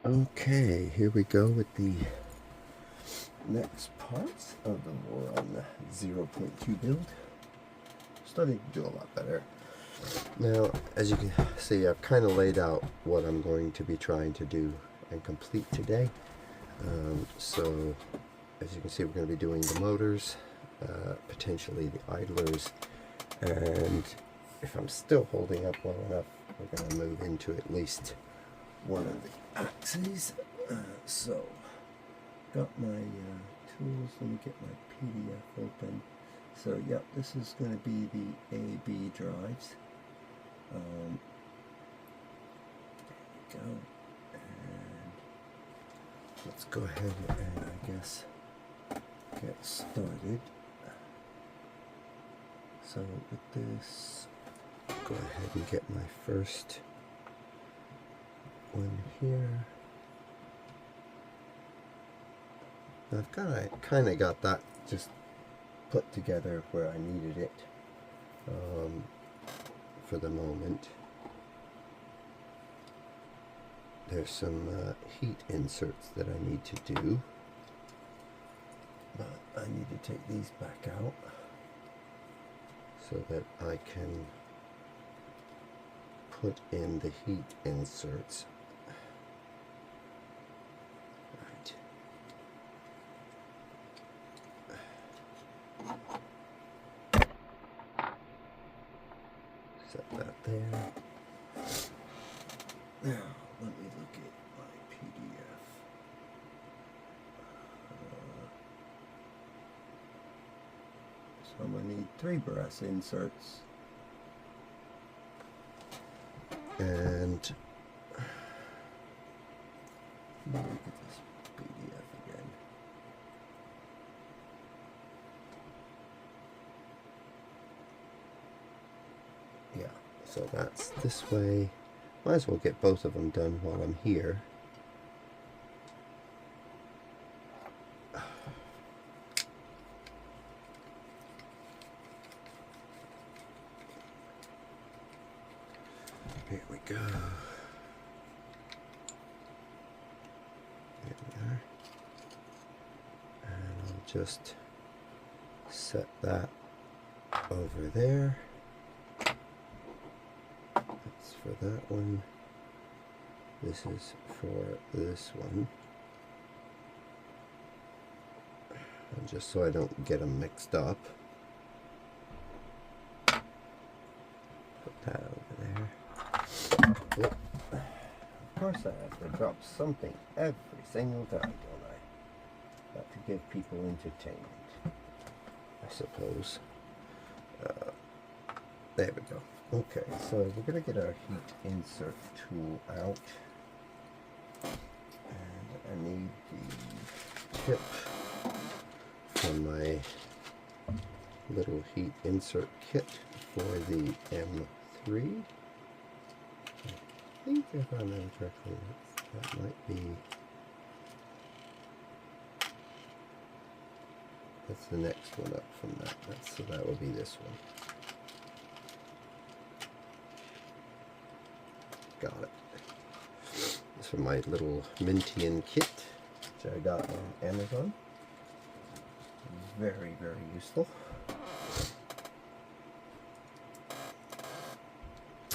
Okay, here we go with the next parts of the Voron 0.2 build. Starting to do a lot better. Now, as you can see, I've kind of laid out what I'm going to be trying to do and complete today. So, as you can see, we're going to be doing the motors, potentially the idlers, and if I'm still holding up well enough, we're going to move into at least one of the axes. So, got my tools. Let me get my PDF open. So, yep, this is going to be the AB drives. There we go. And let's go ahead and, I guess, get started. So, with this, go ahead and get my first one here. I've kind of got that just put together where I needed it for the moment. There's some heat inserts that I need to do, but I need to take these back out so that I can put in the heat inserts. Set that there. Now, let me look at my PDF. So I'm going to need 3 brass inserts. And let me look at this PDF again. Yeah, so that's this way. Might as well get both of them done while I'm here. Here we go. There we are. And I'll just set that over there. That's for that one. This is for this one. And just so I don't get them mixed up. Put that over there. Yep. Of course I have to drop something every single time, don't I? Got to give people entertainment, I suppose. There we go. Okay, so we're going to get our heat insert tool out. And I need the tip from my little heat insert kit for the M3. I think if I remember correctly, that might be, that's the next one up from that. So that will be this one. Got it. This is for my little Mintian kit, which I got on Amazon. Very, very useful.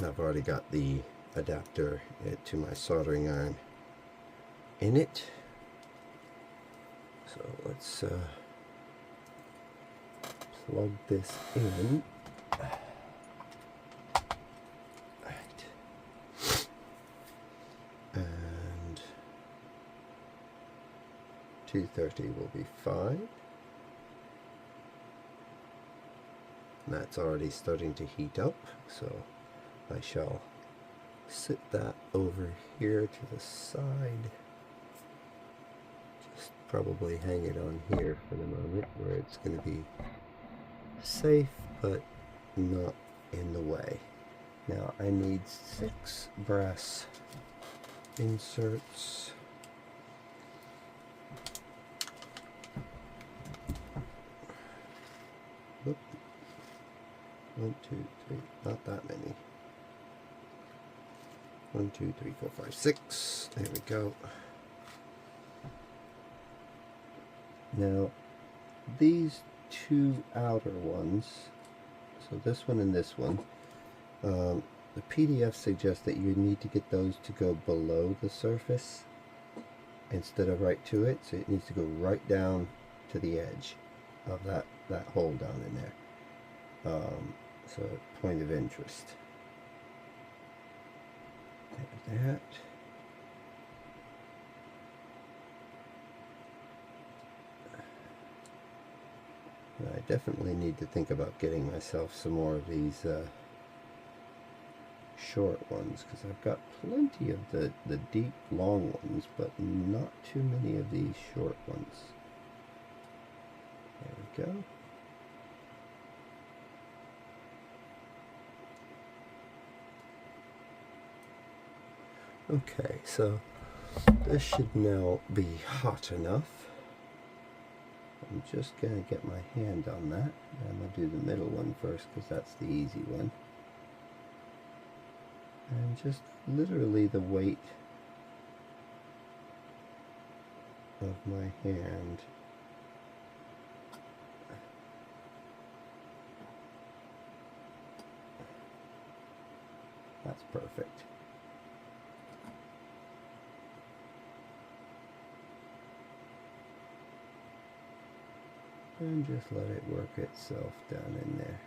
I've already got the adapter to my soldering iron in it. So let's plug this in. And 230 will be fine. And that's already starting to heat up, so I shall sit that over here to the side. Just probably hang it on here for the moment where it's going to be safe but not in the way. Now I need 6 brass inserts. Oop. 1, 2, 3, not that many. 1, 2, 3, 4, 5, 6. There we go. Now, these two outer ones, so this one and this one, the PDF suggests that you need to get those to go below the surface instead of right to it. So it needs to go right down to the edge of that hole down in there. So point of interest. There's that. I definitely need to think about getting myself some more of these short ones, because I've got plenty of the deep long ones, but not too many of these short ones. There we go. Okay, so this should now be hot enough. I'm just going to get my hand on that. I'm going to do the middle one first because that's the easy one. And just literally the weight of my hand that's perfect. And just let it work itself down in there.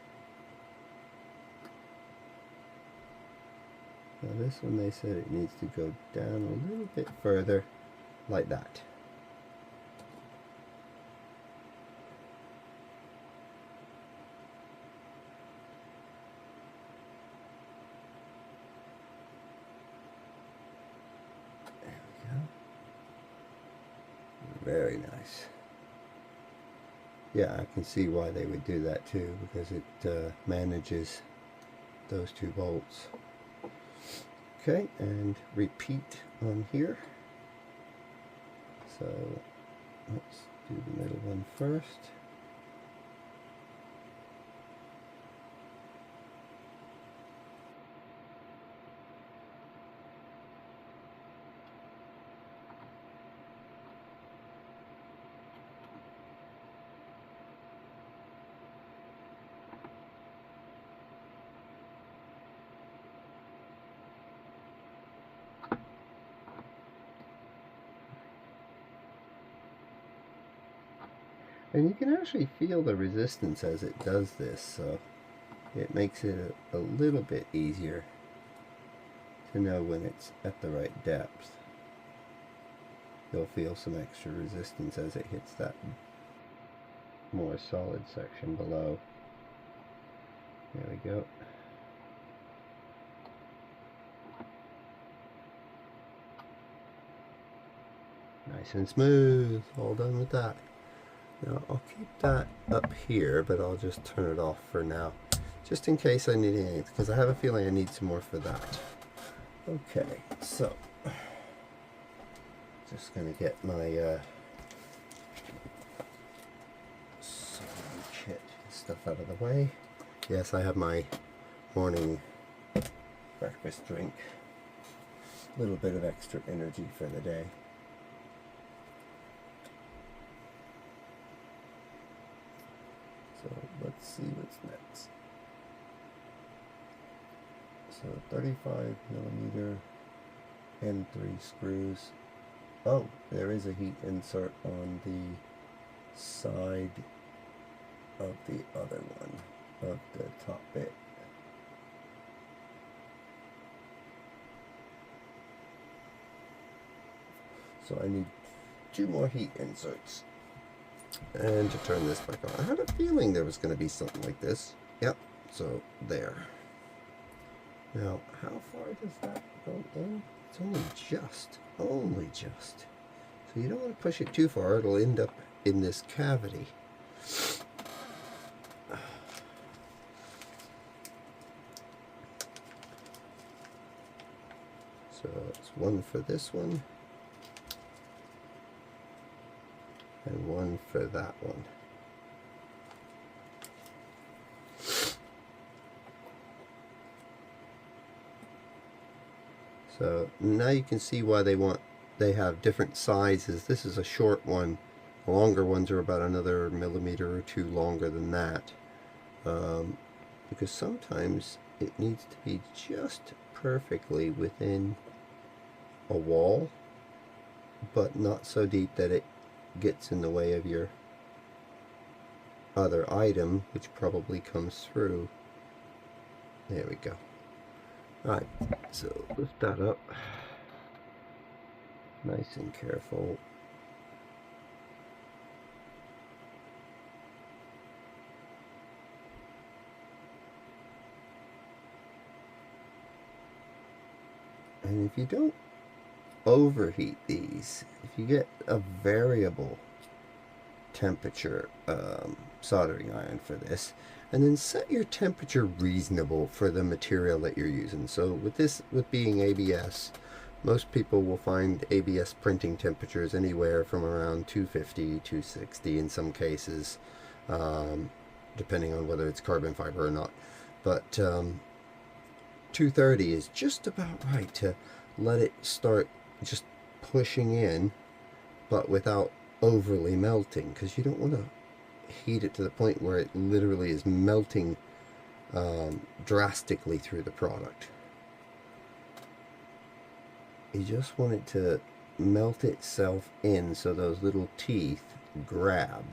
Now this one, they said it needs to go down a little bit further, like that. There we go. Very nice. Yeah, I can see why they would do that too, because it manages those two bolts. Okay, and repeat on here. So let's do the middle one first. And you can actually feel the resistance as it does this, so it makes it a little bit easier to know when it's at the right depth. You'll feel some extra resistance as it hits that more solid section below. There we go. Nice and smooth, all done with that. Now I'll keep that up here, but I'll just turn it off for now, just in case I need anything, because I have a feeling I need some more for that. Okay, so just gonna get my sewing kit stuff out of the way. Yes, I have my morning breakfast drink. A little bit of extra energy for the day. So let's see what's next. So 35mm and 3 screws. Oh, there is a heat insert on the side of the other one, of the top bit. So I need 2 more heat inserts. And to turn this back on. I had a feeling there was going to be something like this. Yep, so there. Now, how far does that go in? It's only just. So you don't want to push it too far, it'll end up in this cavity. So it's 1 for this one. And 1 for that one. So now you can see why they have different sizes. This is a short one. The longer ones are about another millimeter or two longer than that. Because sometimes it needs to be just perfectly within a wall, but not so deep that it gets in the way of your other item, which probably comes through. There we go. Alright, so lift that up. Nice and careful. And if you don't overheat these, if you get a variable temperature soldering iron for this, and then set your temperature reasonable for the material that you're using. So with being ABS, most people will find ABS printing temperatures anywhere from around 250, 260 in some cases, depending on whether it's carbon fiber or not. But 230 is just about right to let it start just pushing in, but without overly melting, because you don't want to heat it to the point where it literally is melting drastically through the product. You just want it to melt itself in so those little teeth grab,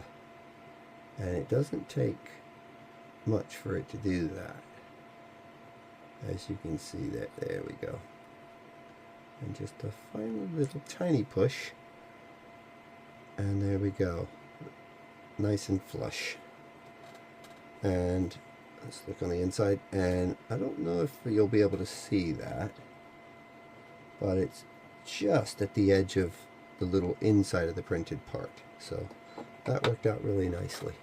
and it doesn't take much for it to do that. As you can see, there we go. And just a final little tiny push, and there we go. Nice and flush. And let's look on the inside, and I don't know if you'll be able to see that, but it's just at the edge of the little inside of the printed part. So that worked out really nicely.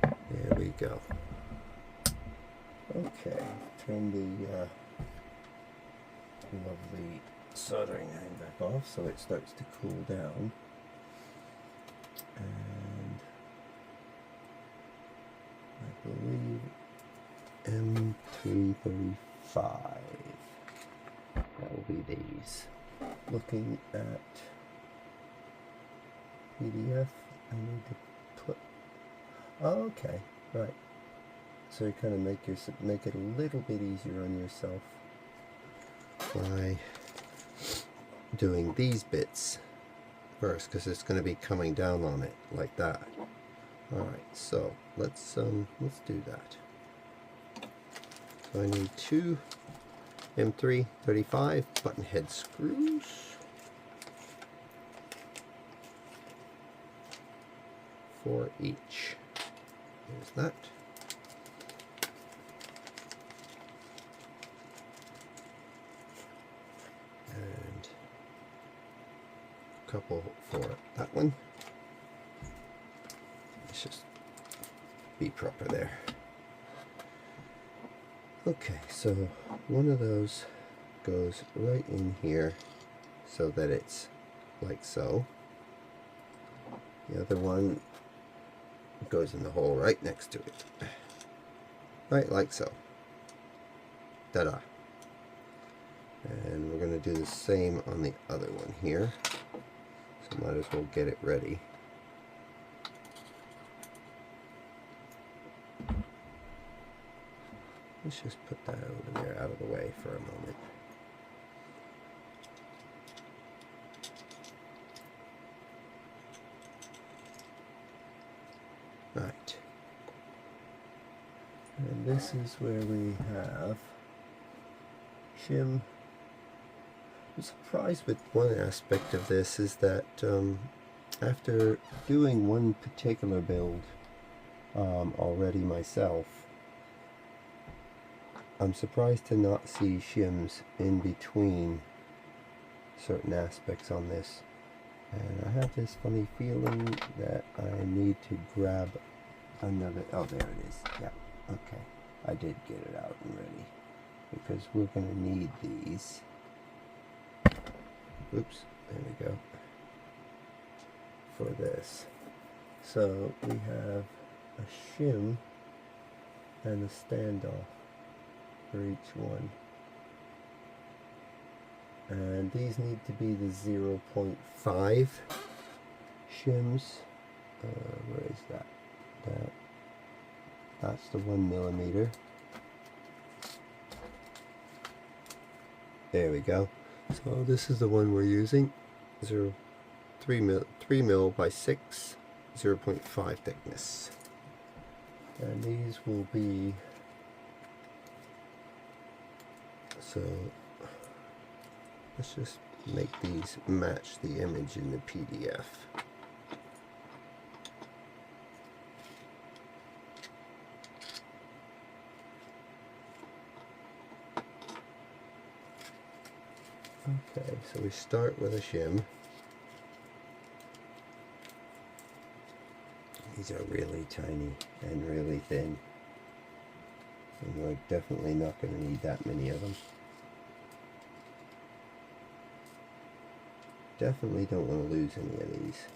There we go. Okay, turn the lovely soldering iron back off so it starts to cool down. And I believe M335. That will be these. Looking at PDF, I need to put. Oh, okay, right. So you kind of make it a little bit easier on yourself by doing these bits first, because it's going to be coming down on it like that. All right, so let's do that. So I need 2 M335 button head screws. For each. There's that. And a couple for that one. Let's just be proper there. Okay, so one of those goes right in here so that it's like so. The other one goes in the hole right next to it. Right like so. Ta-da. And we're going to do the same on the other one here. So might as well get it ready. Let's just put that over there out of the way for a moment. Right. And this is where we have shim. I'm surprised with one aspect of this is that after doing one particular build already myself, I'm surprised to not see shims in between certain aspects on this. And I have this funny feeling that I need to grab another. Oh, there it is. Yeah, okay. I did get it out and ready, because we're going to need these. Oops, there we go. For this. So we have a shim and a standoff for each one. and these need to be the 0.5 shims. Where is that? That's the 1mm. There we go. So this is the one we're using. 3 mil by 6, 0.5 thickness. And these will be, so let's just make these match the image in the PDF. Okay, so we start with a shim. These are really tiny and really thin, and we're definitely not going to need that many of them. Definitely don't want to lose any of these.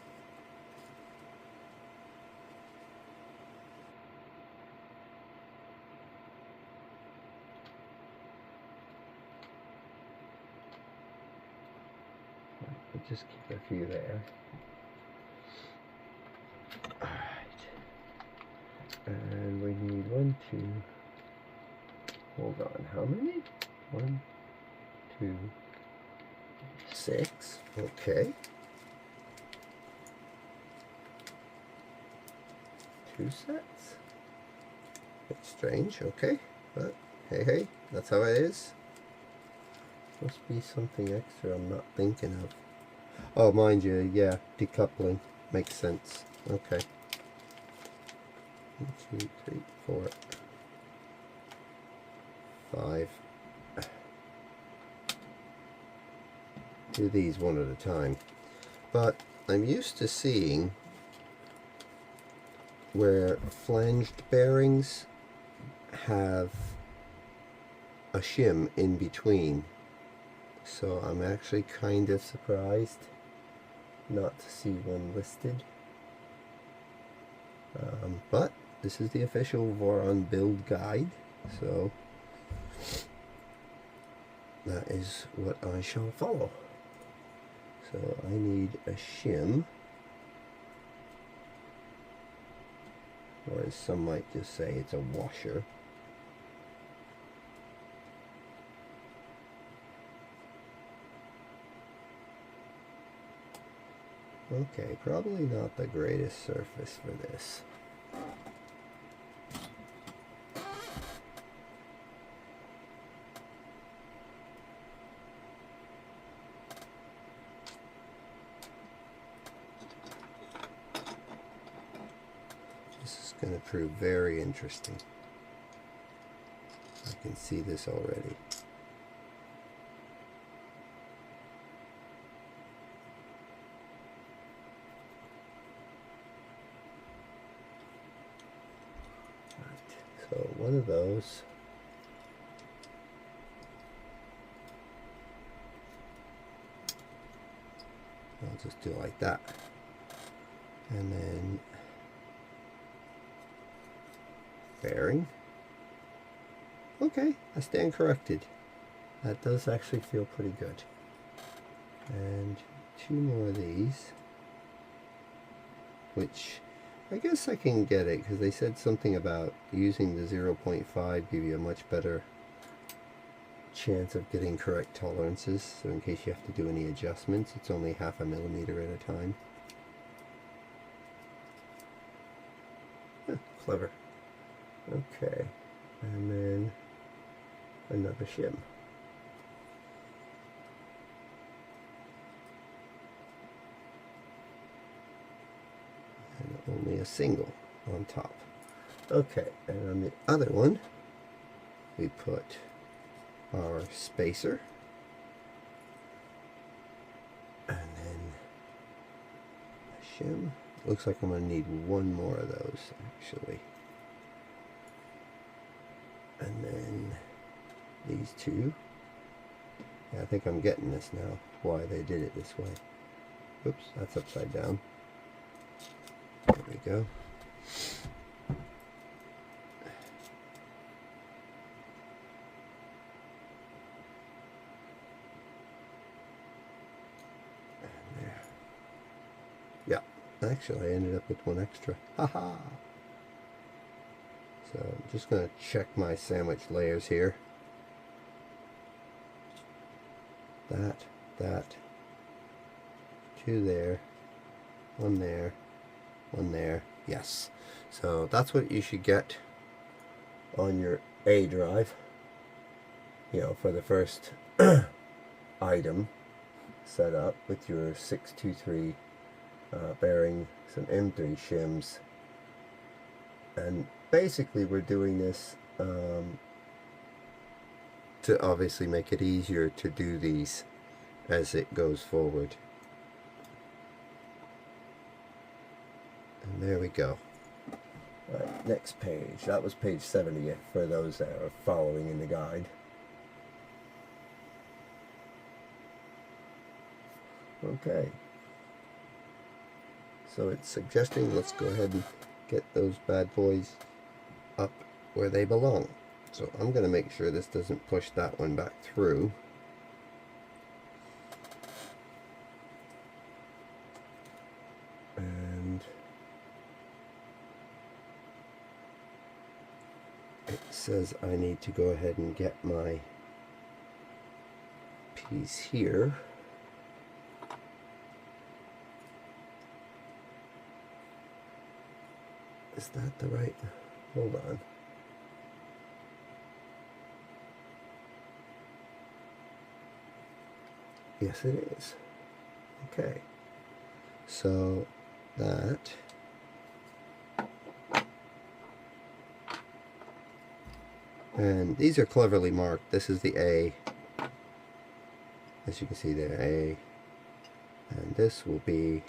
We'll just keep a few there. And we need 1, 2, hold on, how many? 1, 2, 6, okay. 2 sets? It's strange, okay, but hey, that's how it is. Must be something extra I'm not thinking of. Oh, mind you, yeah, decoupling makes sense, okay. 1, 2, 3, 4, 5. Do these one at a time. But I'm used to seeing where flanged bearings have a shim in between. So I'm actually kind of surprised not to see one listed. But this is the official Voron build guide, so that is what I shall follow. So I need a shim, or as some might just say, it's a washer. Okay, probably not the greatest surface for this. This is going to prove very interesting. I can see this already. So one of those, I'll just do like that, and then bearing. Okay, I stand corrected. That does actually feel pretty good. And 2 more of these, which I guess I can get it because they said something about using the 0.5 give you a much better chance of getting correct tolerances. So in case you have to do any adjustments, it's only 0.5 millimeter at a time. Clever. Okay, and then another shim. Only a single on top. Okay, and on the other one we put our spacer, and then a shim. Looks like I'm going to need 1 more of those actually, and then these 2. Yeah, I think I'm getting this now, why they did it this way. Oops, that's upside down. There we go. Actually, I ended up with one extra. Haha! So I'm just going to check my sandwich layers here. That. 2 there. 1 there. 1 there. Yes. So that's what you should get on your A drive. You know, for the first item set up with your 623 bearing, some M3 shims, and basically we're doing this to obviously make it easier to do these as it goes forward. And there we go. Right, next page. That was page 70 for those that are following in the guide. Okay. So it's suggesting let's go ahead and get those bad boys up where they belong. So I'm going to make sure this doesn't push that one back through. And it says I need to go ahead and get my piece here. Is that the right? Hold on. Yes, it is. Okay. So that. And these are cleverly marked. This is the A. As you can see there, A. And this will be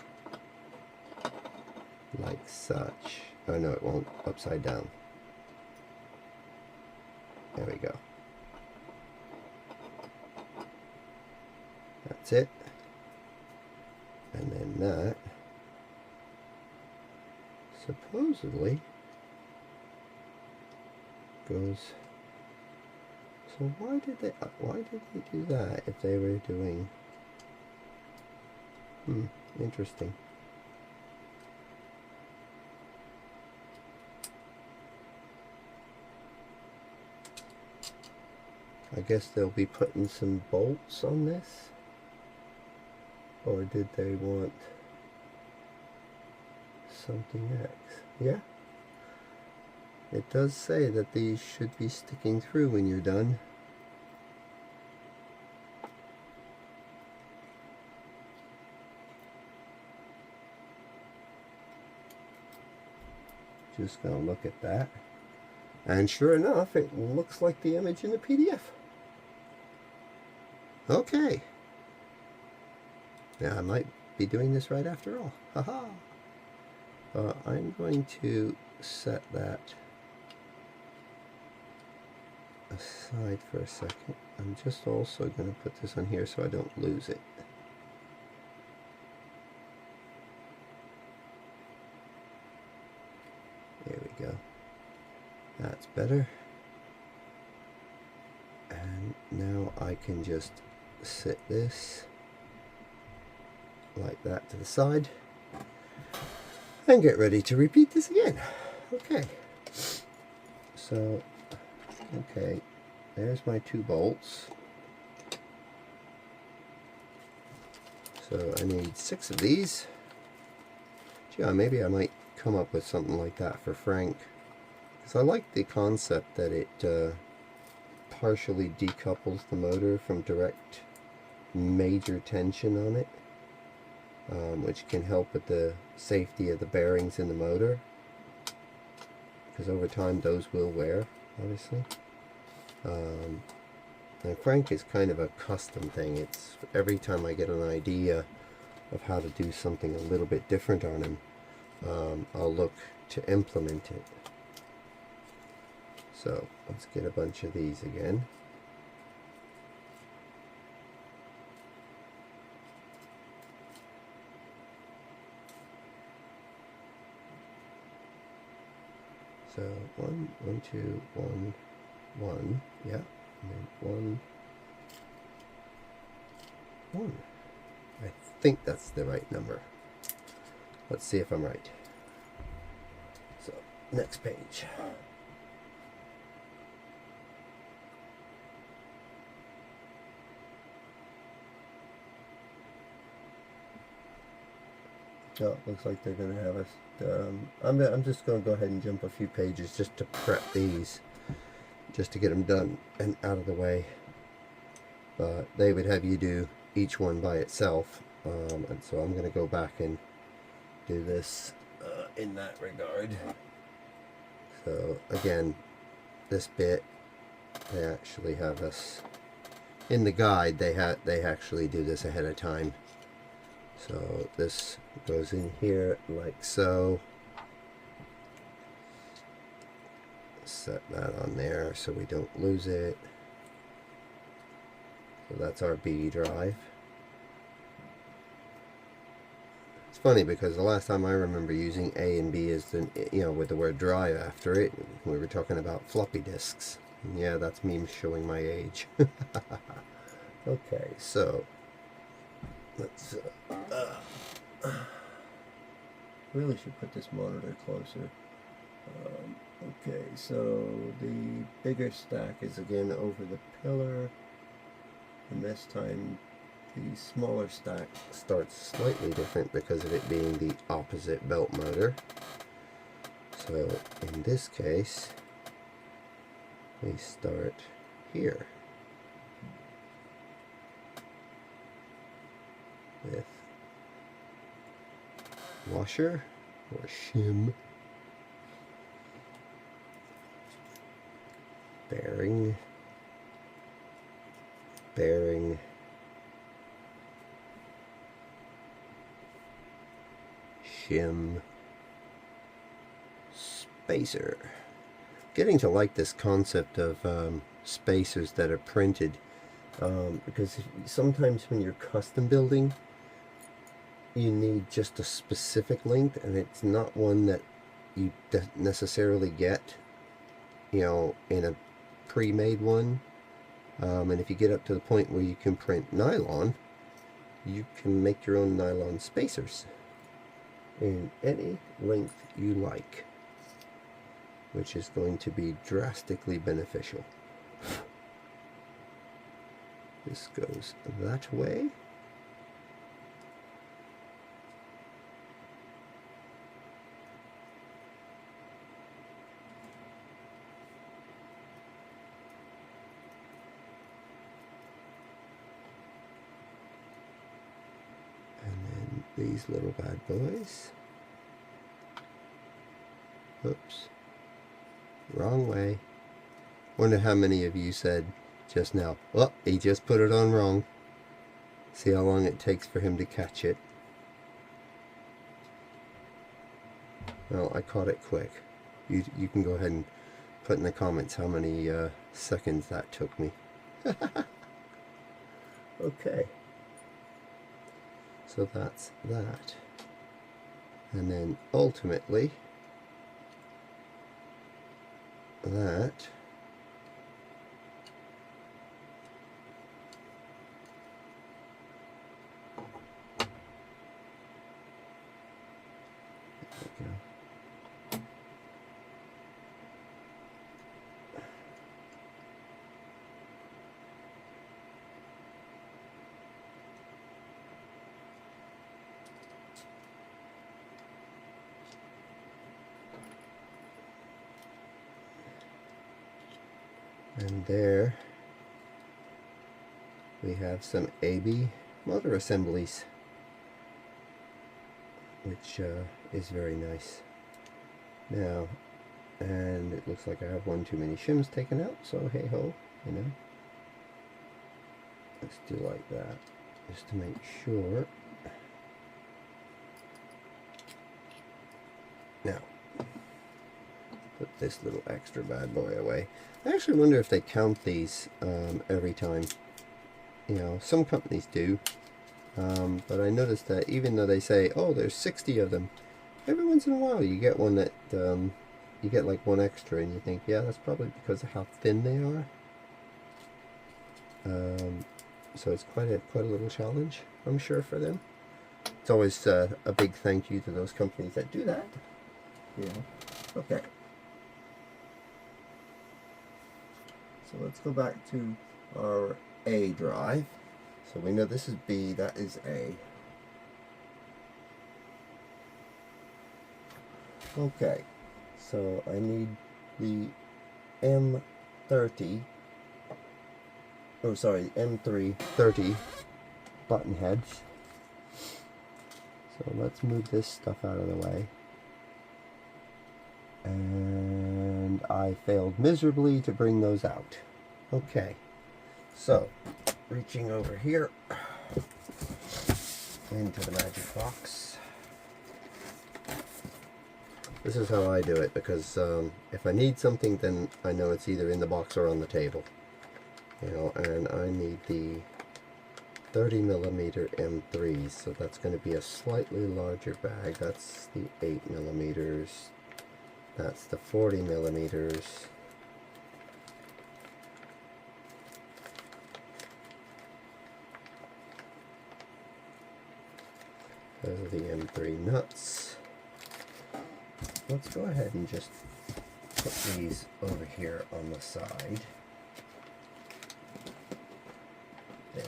like such. Oh no, it won't. Upside down. There we go. That's it. And then that supposedly goes. So why did they do that if they were doing? Interesting. I guess they'll be putting some bolts on this. Or did they want something else? Yeah. It does say that these should be sticking through when you're done. Just gonna look at that. And sure enough, it looks like the image in the PDF. Okay. Now I might be doing this right after all. Haha. I'm going to set that aside for a second. I'm just also going to put this on here so I don't lose it. There we go. That's better. And now I can just set this like that to the side and get ready to repeat this again. Okay. So, okay, there's my 2 bolts. So I need 6 of these. Gee, maybe I might come up with something like that for Frank. Because I like the concept that it partially decouples the motor from direct major tension on it, which can help with the safety of the bearings in the motor, because over time those will wear, obviously. And Frank is kind of a custom thing. It's every time I get an idea of how to do something a little bit different on him, I'll look to implement it. So let's get a bunch of these again. So 1, 1, 2, 1, 1, yeah, and then 1, 1. I think that's the right number. Let's see if I'm right. So, next page. Oh, looks like they're going to have us. I'm just going to go ahead and jump a few pages just to prep these, just to get them done and out of the way. But they would have you do each one by itself, and so I'm going to go back and do this in that regard. So again, this bit, they actually have us in the guide. They actually do this ahead of time. So this goes in here like so. Set that on there so we don't lose it. So that's our B drive. It's funny because the last time I remember using A and B is the, with the word drive after it, we were talking about floppy disks. And yeah, that's me showing my age. Okay, so let's really should put this monitor closer. Okay, so the bigger stack is again over the pillar, and this time the smaller stack starts slightly different because of it being the opposite belt motor. So in this case, we start here with washer or shim, bearing, shim, spacer. Getting to like this concept of spacers that are printed, because sometimes when you're custom building, you need just a specific length, and it's not one that you necessarily get, in a pre-made one. And if you get up to the point where you can print nylon, you can make your own nylon spacers in any length you like, which is going to be drastically beneficial. This goes that way. These little bad boys. Oops. Wrong way. Wonder how many of you said just now, oh, he just put it on wrong. See how long it takes for him to catch it. Well, I caught it quick. You can go ahead and put in the comments how many seconds that took me. Okay. So that's that. And then ultimately, that and there we have some AB motor assemblies, which is very nice. Now, and it looks like I have one too many shims taken out, so hey ho, let's do like that just to make sure. Now, put this little extra bad boy away. I actually wonder if they count these every time. Some companies do, but I noticed that even though they say, oh, there's 60 of them, every once in a while you get one that you get like one extra, and you think, yeah, that's probably because of how thin they are. So it's quite a little challenge, I'm sure, for them. It's always a big thank you to those companies that do that. Yeah. Okay. So let's go back to our A drive. So we know this is B, that is A. Okay, so I need the M30, oh sorry, M330 button heads. So let's move this stuff out of the way. And I failed miserably to bring those out. Okay, so reaching over here into the magic box. This is how I do it, because if I need something, then I know it's either in the box or on the table. You know, and I need the 30mm M3s, so that's going to be a slightly larger bag. That's the 8mm. That's the 40mm. Those are the M3 nuts. Let's go ahead and just put these over here on the side. There.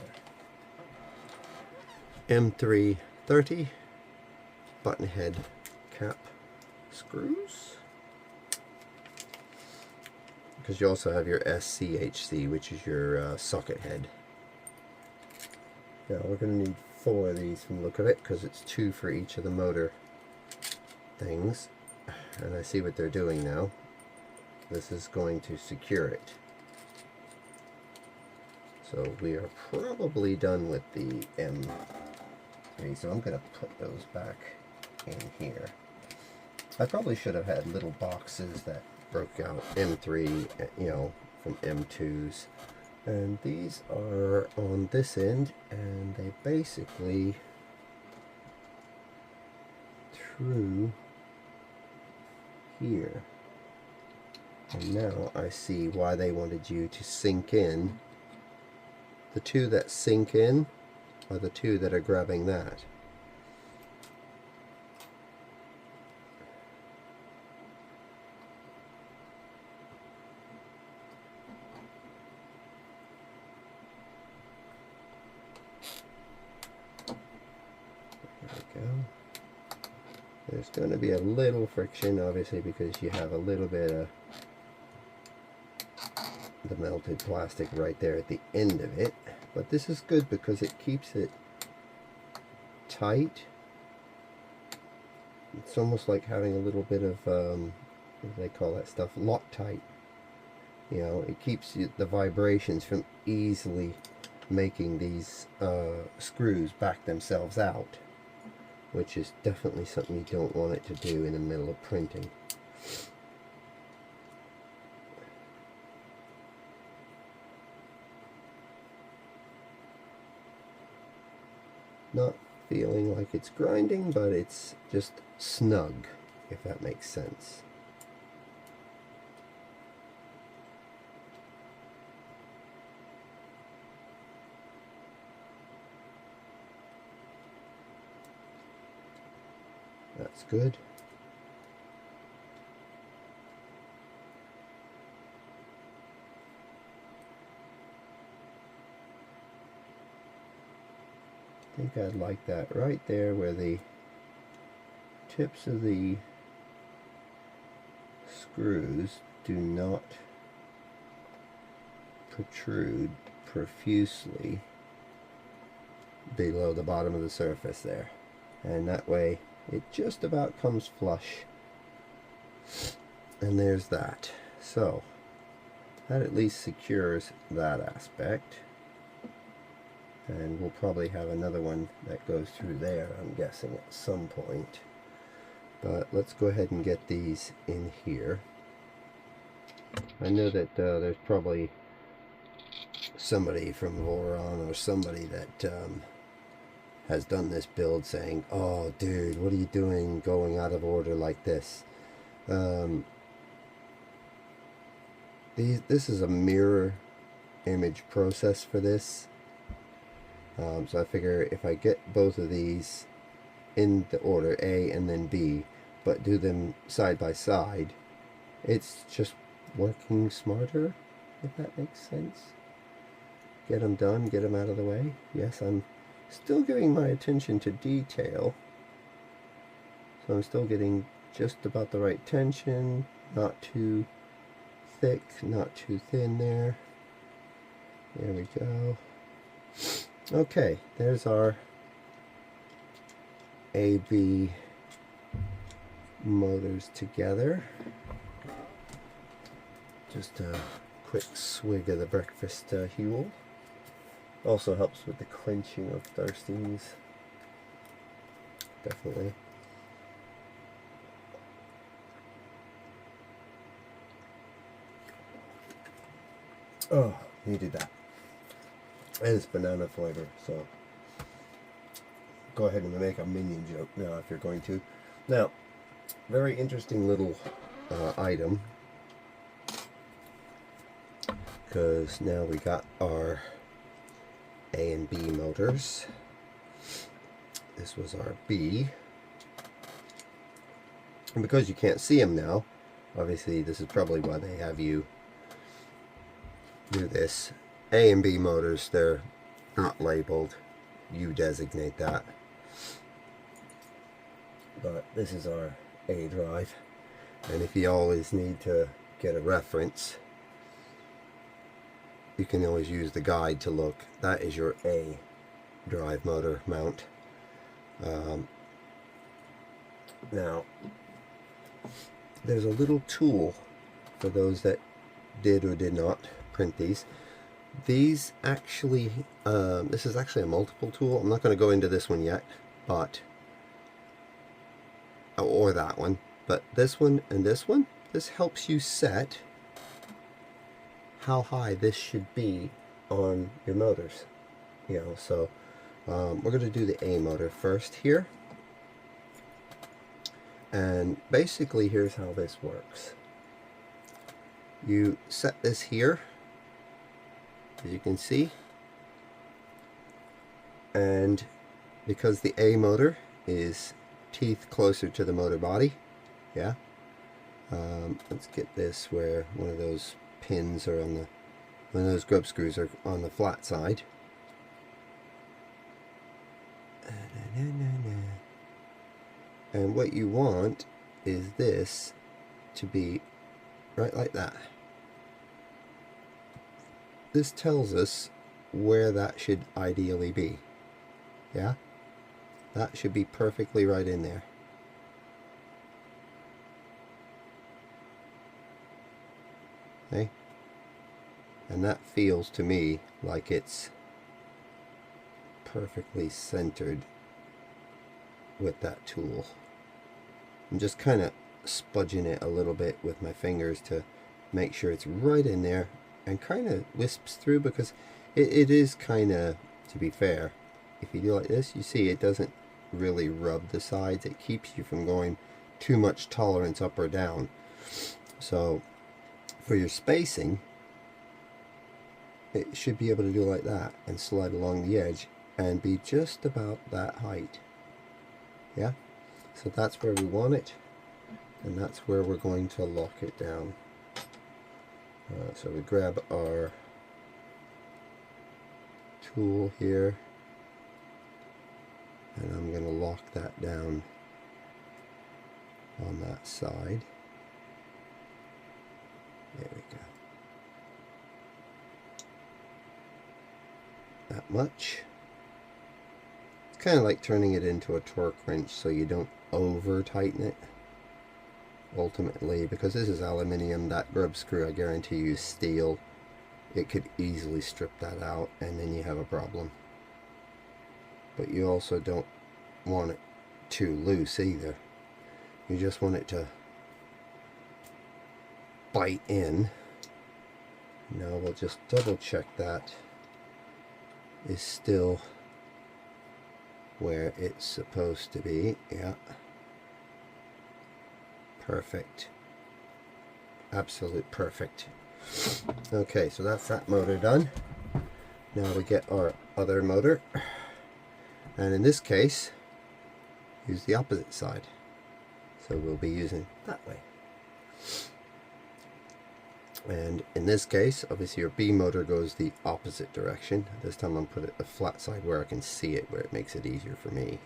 M330 button head cap screws. Because you also have your SCHC, which is your socket head. Now we're going to need 4 of these from the look of it, because it's 2 for each of the motor things. And I see what they're doing now. This is going to secure it. So we are probably done with the M3, so I'm going to put those back in here. I probably should have had little boxes that broke out M3, you know, from M2s. And these are on this end, and they basically through here. And now I see why they wanted you to sink in. The 2 that sink in are the 2 that are grabbing that. There we go. There's going to be a little friction, obviously, because you have a little bit of the melted plastic right there at the end of it. But this is good because it keeps it tight. It's almost like having a little bit of, what do they call that stuff? Loctite. You know, it keeps the vibrations from easily making these screws back themselves out, which is definitely something you don't want it to do in the middle of printing. Not feeling like it's grinding, but it's just snug, if that makes sense. That's good. I think I'd like that right there where the tips of the screws do not protrude profusely below the bottom of the surface there. And that way it just about comes flush. And there's that. So that at least secures that aspect. And we'll probably have another one that goes through there, I'm guessing, at some point. But let's go ahead and get these in here. I know that there's probably somebody from Voron or somebody that has done this build saying, "Oh dude, what are you doing going out of order like this?" This is a mirror image process for this. So I figure if I get both of these in the order A and then B, but do them side by side, it's just working smarter, if that makes sense. Get them done, get them out of the way. Yes, I'm still giving my attention to detail, so I'm still getting just about the right tension, not too thick, not too thin there. There we go. Okay, there's our AB motors together. Just a quick swig of the breakfast Huel. Also helps with the quenching of thirstings. Definitely. Oh, needed that. And it's banana flavor, so go ahead and make a minion joke now if you're going to. Now, very interesting little item, because now we got our A and B motors. This was our B, and because you can't see them now, obviously this is probably why they have you do this. A and B motors, they're not labeled, you designate that, but this is our A drive, and if you always need to get a reference, you can always use the guide to look. That is your A drive motor mount. Now there's a little tool for those that did or did not print these. These actually, this is actually a multiple tool. I'm not going to go into this one yet, but, or that one, but this one and this one, this helps you set how high this should be on your motors. You know, so we're going to do the A motor first here. And basically here's how this works. You set this here, as you can see, and because the A motor is teeth closer to the motor body, yeah, let's get this where one of those pins are on the, one of those grub screws are on the flat side. And what you want is this to be right like that. This tells us where that should ideally be. Yeah? That should be perfectly right in there. Okay? And that feels to me like it's perfectly centered with that tool. I'm just kind of spudging it a little bit with my fingers to make sure it's right in there, and kind of wisps through, because it is kind of, to be fair, if you do like this, you see it doesn't really rub the sides. It keeps you from going too much tolerance up or down. So for your spacing, it should be able to do like that and slide along the edge and be just about that height. Yeah, so that's where we want it, and that's where we're going to lock it down. So we grab our tool here, and I'm going to lock that down on that side. There we go. That much. It's kind of like turning it into a torque wrench, so you don't over tighten it. Ultimately, because this is aluminium, that grub screw I guarantee you is steel. It could easily strip that out, and then you have a problem. But you also don't want it too loose either. You just want it to bite in. Now we'll just double check that is still where it's supposed to be. Yeah. Perfect. Absolute perfect. Okay, so that's that motor done. Now we get our other motor. And in this case, use the opposite side. So we'll be using that way. And in this case, obviously your B motor goes the opposite direction. This time I'm put it the flat side where I can see it, where it makes it easier for me.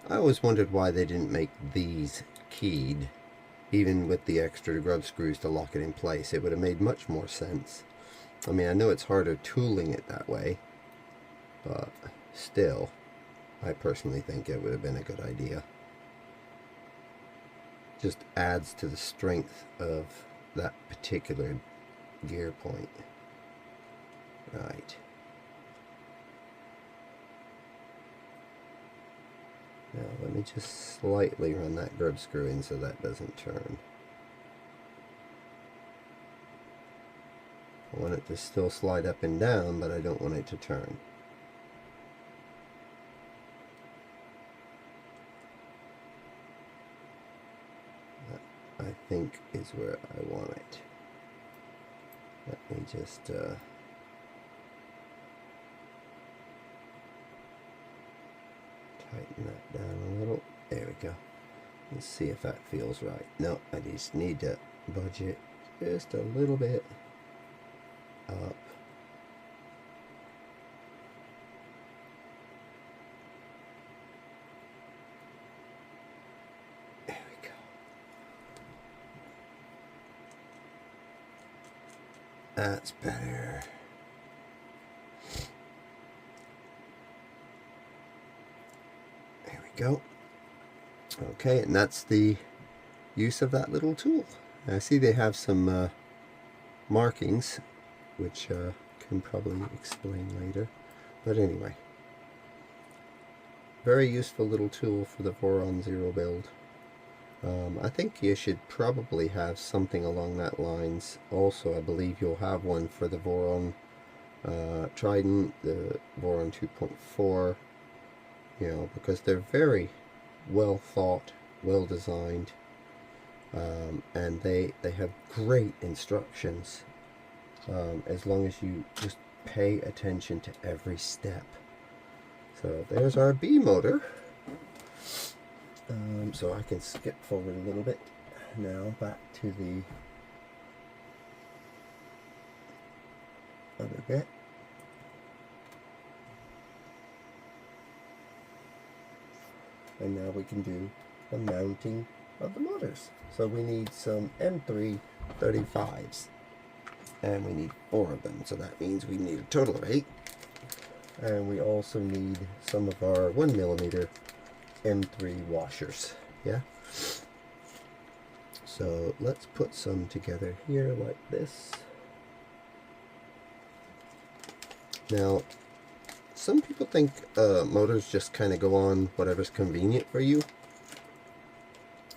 I always wondered why they didn't make these keyed, even with the extra grub screws to lock it in place. It would have made much more sense. I mean, I know it's harder tooling it that way, but still, I personally think it would have been a good idea. Just adds to the strength of that particular gear point. Right. Now let me just slightly run that grub screw in so that doesn't turn. I want it to still slide up and down, but I don't want it to turn. That, I think, is where I want it. Let me just tighten that down a little. There we go. Let's see if that feels right. No, I just need to budge it just a little bit up. There we go. That's better. There we go. Okay, and that's the use of that little tool. I see they have some markings, which can probably explain later. But anyway, very useful little tool for the Voron Zero build. I think you should probably have something along that lines. Also, I believe you'll have one for the Voron Trident, the Voron 2.4, you know, because they're very well thought, well designed, and they have great instructions, as long as you just pay attention to every step. So there's our B motor. So I can skip forward a little bit now back to the other bit. And now we can do the mounting of the motors. So we need some M3 35s, and we need 4 of them, so that means we need a total of 8. And we also need some of our 1mm M3 washers. Yeah, so let's put some together here like this. Now, some people think motors just kind of go on whatever's convenient for you.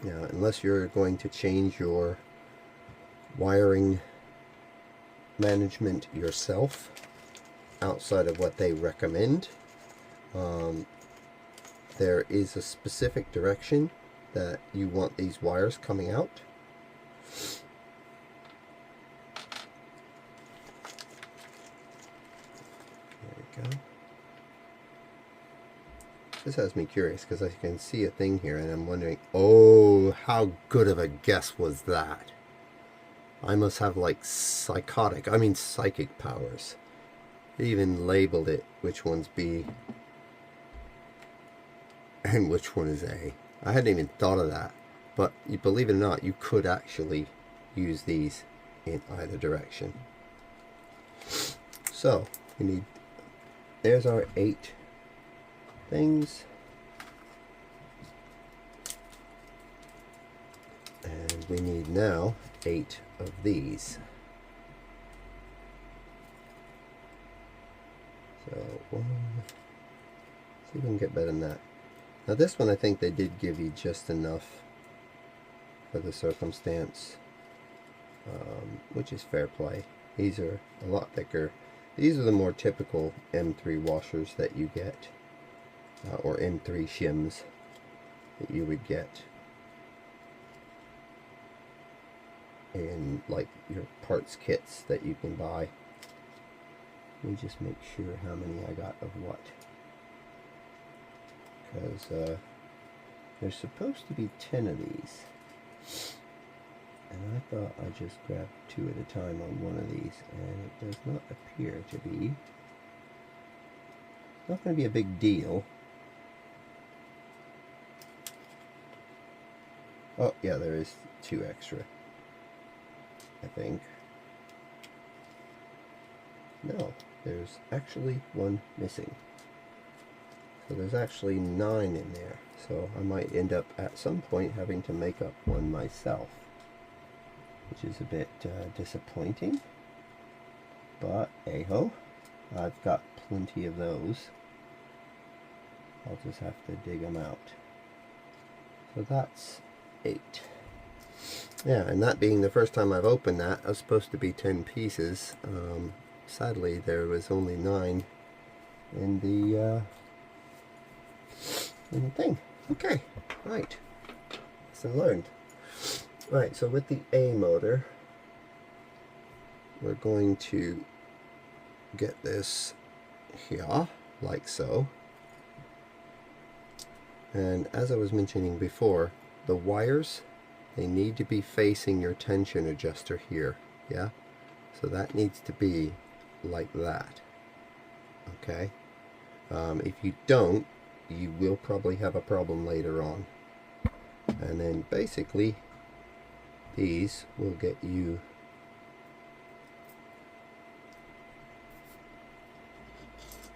Now, unless you're going to change your wiring management yourself outside of what they recommend, there is a specific direction that you want these wires coming out. There we go. This has me curious because I can see a thing here and I'm wondering, oh, how good of a guess was that? I must have like psychic powers. They even labeled it which one's B and which one is A. I hadn't even thought of that, but you believe it or not, you could actually use these in either direction. So we need, there's our 8 things, and we need now 8 of these. So one, see if we can get better than that. Now this one I think they did give you just enough for the circumstance, which is fair play. These are a lot thicker. These are the more typical M3 washers that you get, or M3 shims that you would get in like your parts kits that you can buy. Let me just make sure how many I got of what. Because there's supposed to be 10 of these. And I thought I just grabbed 2 at a time on one of these, and it does not appear to be. It's not going to be a big deal. Oh, yeah, there is 2 extra, I think. No, there's actually 1 missing. So there's actually 9 in there. So I might end up at some point having to make up 1 myself, which is a bit disappointing. But hey-ho, I've got plenty of those. I'll just have to dig them out. So that's 8. Yeah, and that being the first time I've opened that, it was supposed to be 10 pieces. Sadly, there was only 9 in the thing. Okay, right. Lesson learned. Right, so with the A motor, we're going to get this here, like so. And as I was mentioning before, the wires, they need to be facing your tension adjuster here, yeah? So that needs to be like that, okay? If you don't, you will probably have a problem later on. And then basically, these will get you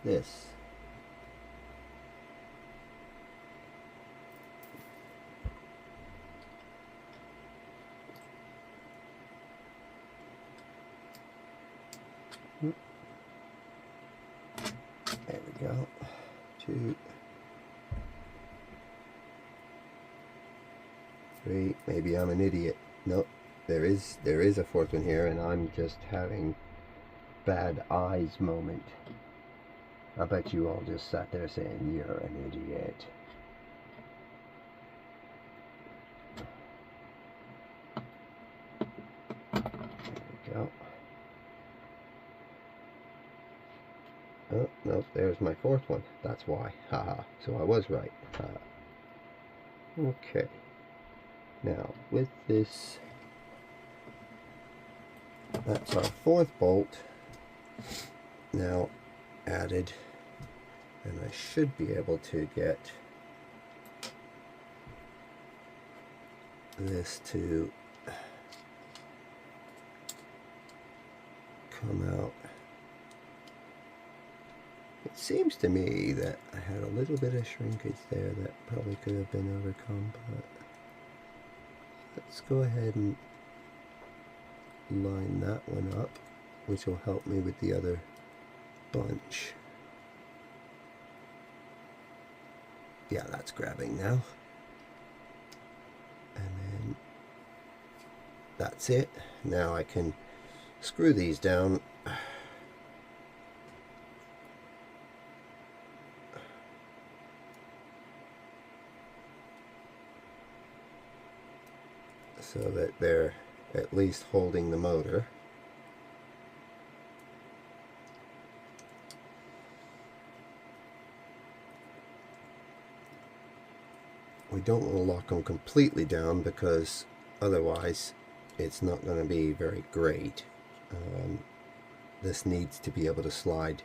this. There we go. 2, 3. Maybe I'm an idiot. Nope. There is a 4th one here, and I'm just having bad eyes moment. I bet you all just sat there saying, "You're an idiot." There we go. Oh, no, there's my 4th one. That's why. Haha. So I was right. Okay. Now, with this, that's our 4th bolt now added, and I should be able to get this to come out. It seems to me that I had a little bit of shrinkage there that probably could have been overcome, but let's go ahead and line that one up, which will help me with the other bunch. Yeah, that's grabbing now. And then that's it. Now I can screw these down. So that they're at least holding the motor. We don't want to lock them completely down because otherwise it's not going to be very great. This needs to be able to slide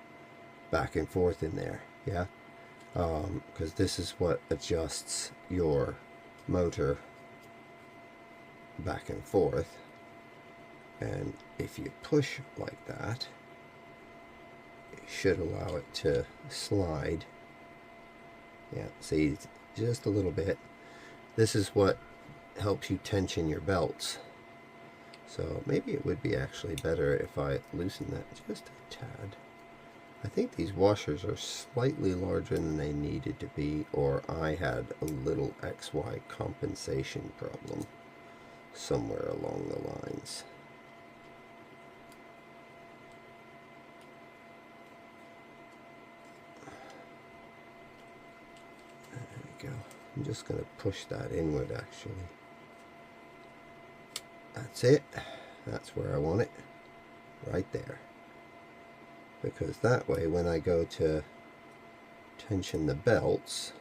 back and forth in there, yeah? Because this is what adjusts your motor back and forth, and if you push like that, it should allow it to slide. Yeah, see, just a little bit. This is what helps you tension your belts. So maybe it would be actually better if I loosen that just a tad. I think these washers are slightly larger than they needed to be, or I had a little XY compensation problem somewhere along the lines. There we go. I'm just going to push that inward actually. That's it. That's where I want it. Right there. because that way when I go to tension the belts,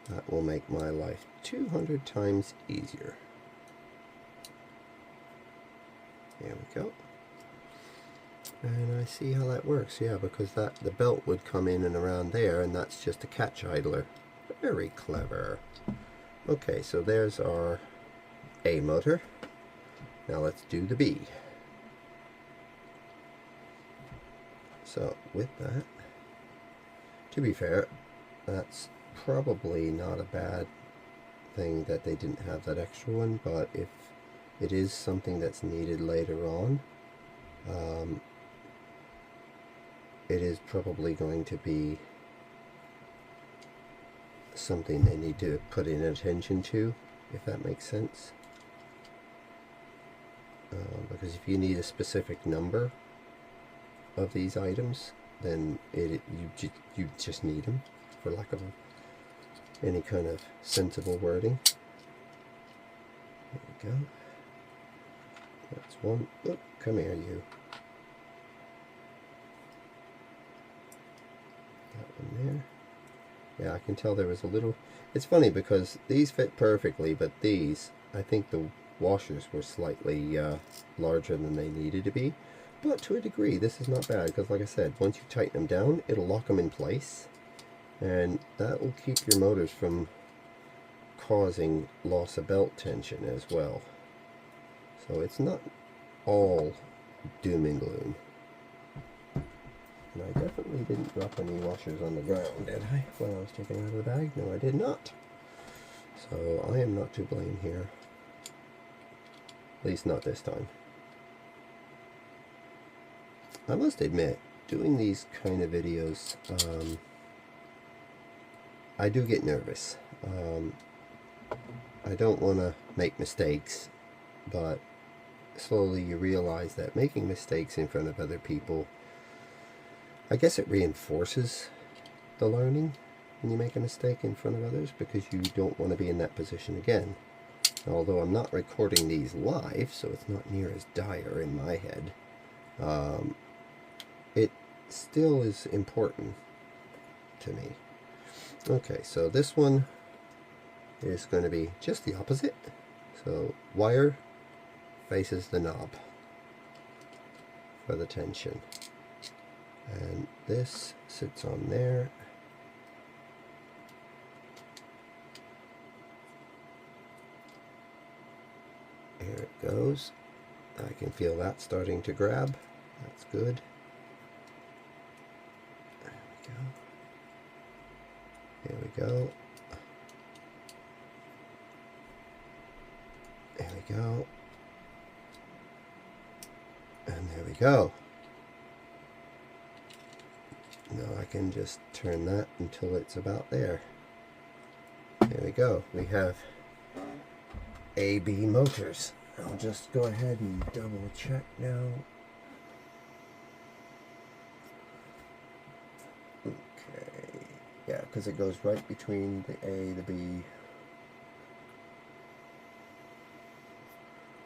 that will make my life 200 times easier. There we go. And I see how that works, yeah, because the belt would come in and around there, and that's just a catch idler. Very clever. Okay, so there's our A motor. Now let's do the B. So with that, to be fair, that's probably not a bad thing that they didn't have that extra one, but if it is something that's needed later on, it is probably going to be something they need to put in attention to, if that makes sense. Because if you need a specific number of these items, then you just need them, for lack of any kind of sensible wording. There we go. That's one. Oh, come here, you. That one there. Yeah, I can tell there was a little... It's funny because these fit perfectly, but these, I think the washers were slightly larger than they needed to be. But to a degree, this is not bad, because like I said, once you tighten them down, it'll lock them in place. And that will keep your motors from causing loss of belt tension as well. So it's not all doom and gloom. And I definitely didn't drop any washers on the ground, did I, when I was taking it out of the bag? No, I did not. So I am not to blame here. At least not this time. I must admit, doing these kind of videos, I do get nervous. I don't want to make mistakes, but slowly you realize that making mistakes in front of other people, I guess it reinforces the learning when you make a mistake in front of others, because you don't want to be in that position again. Although I'm not recording these live, so it's not near as dire in my head, it still is important to me. Okay, so this one is going to be just the opposite. So wire faces the knob for the tension, and this sits on there. Here it goes. I can feel that starting to grab. That's good. There we go. There we go. And there we go. Now I can just turn that until it's about there. There we go. We have AB motors. I'll just go ahead and double check now. Okay. Yeah, because it goes right between the A, the B.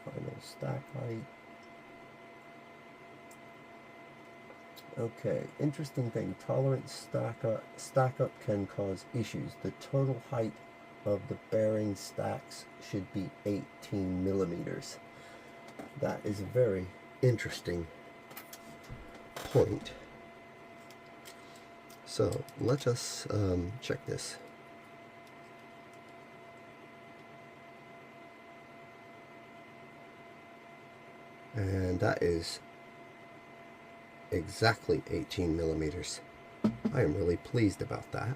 Final stack height. Okay, interesting thing. Tolerance stack up can cause issues. The total height of the bearing stacks should be 18 millimeters. That is a very interesting point. So let us check this. And that is exactly 18 millimeters. I am really pleased about that.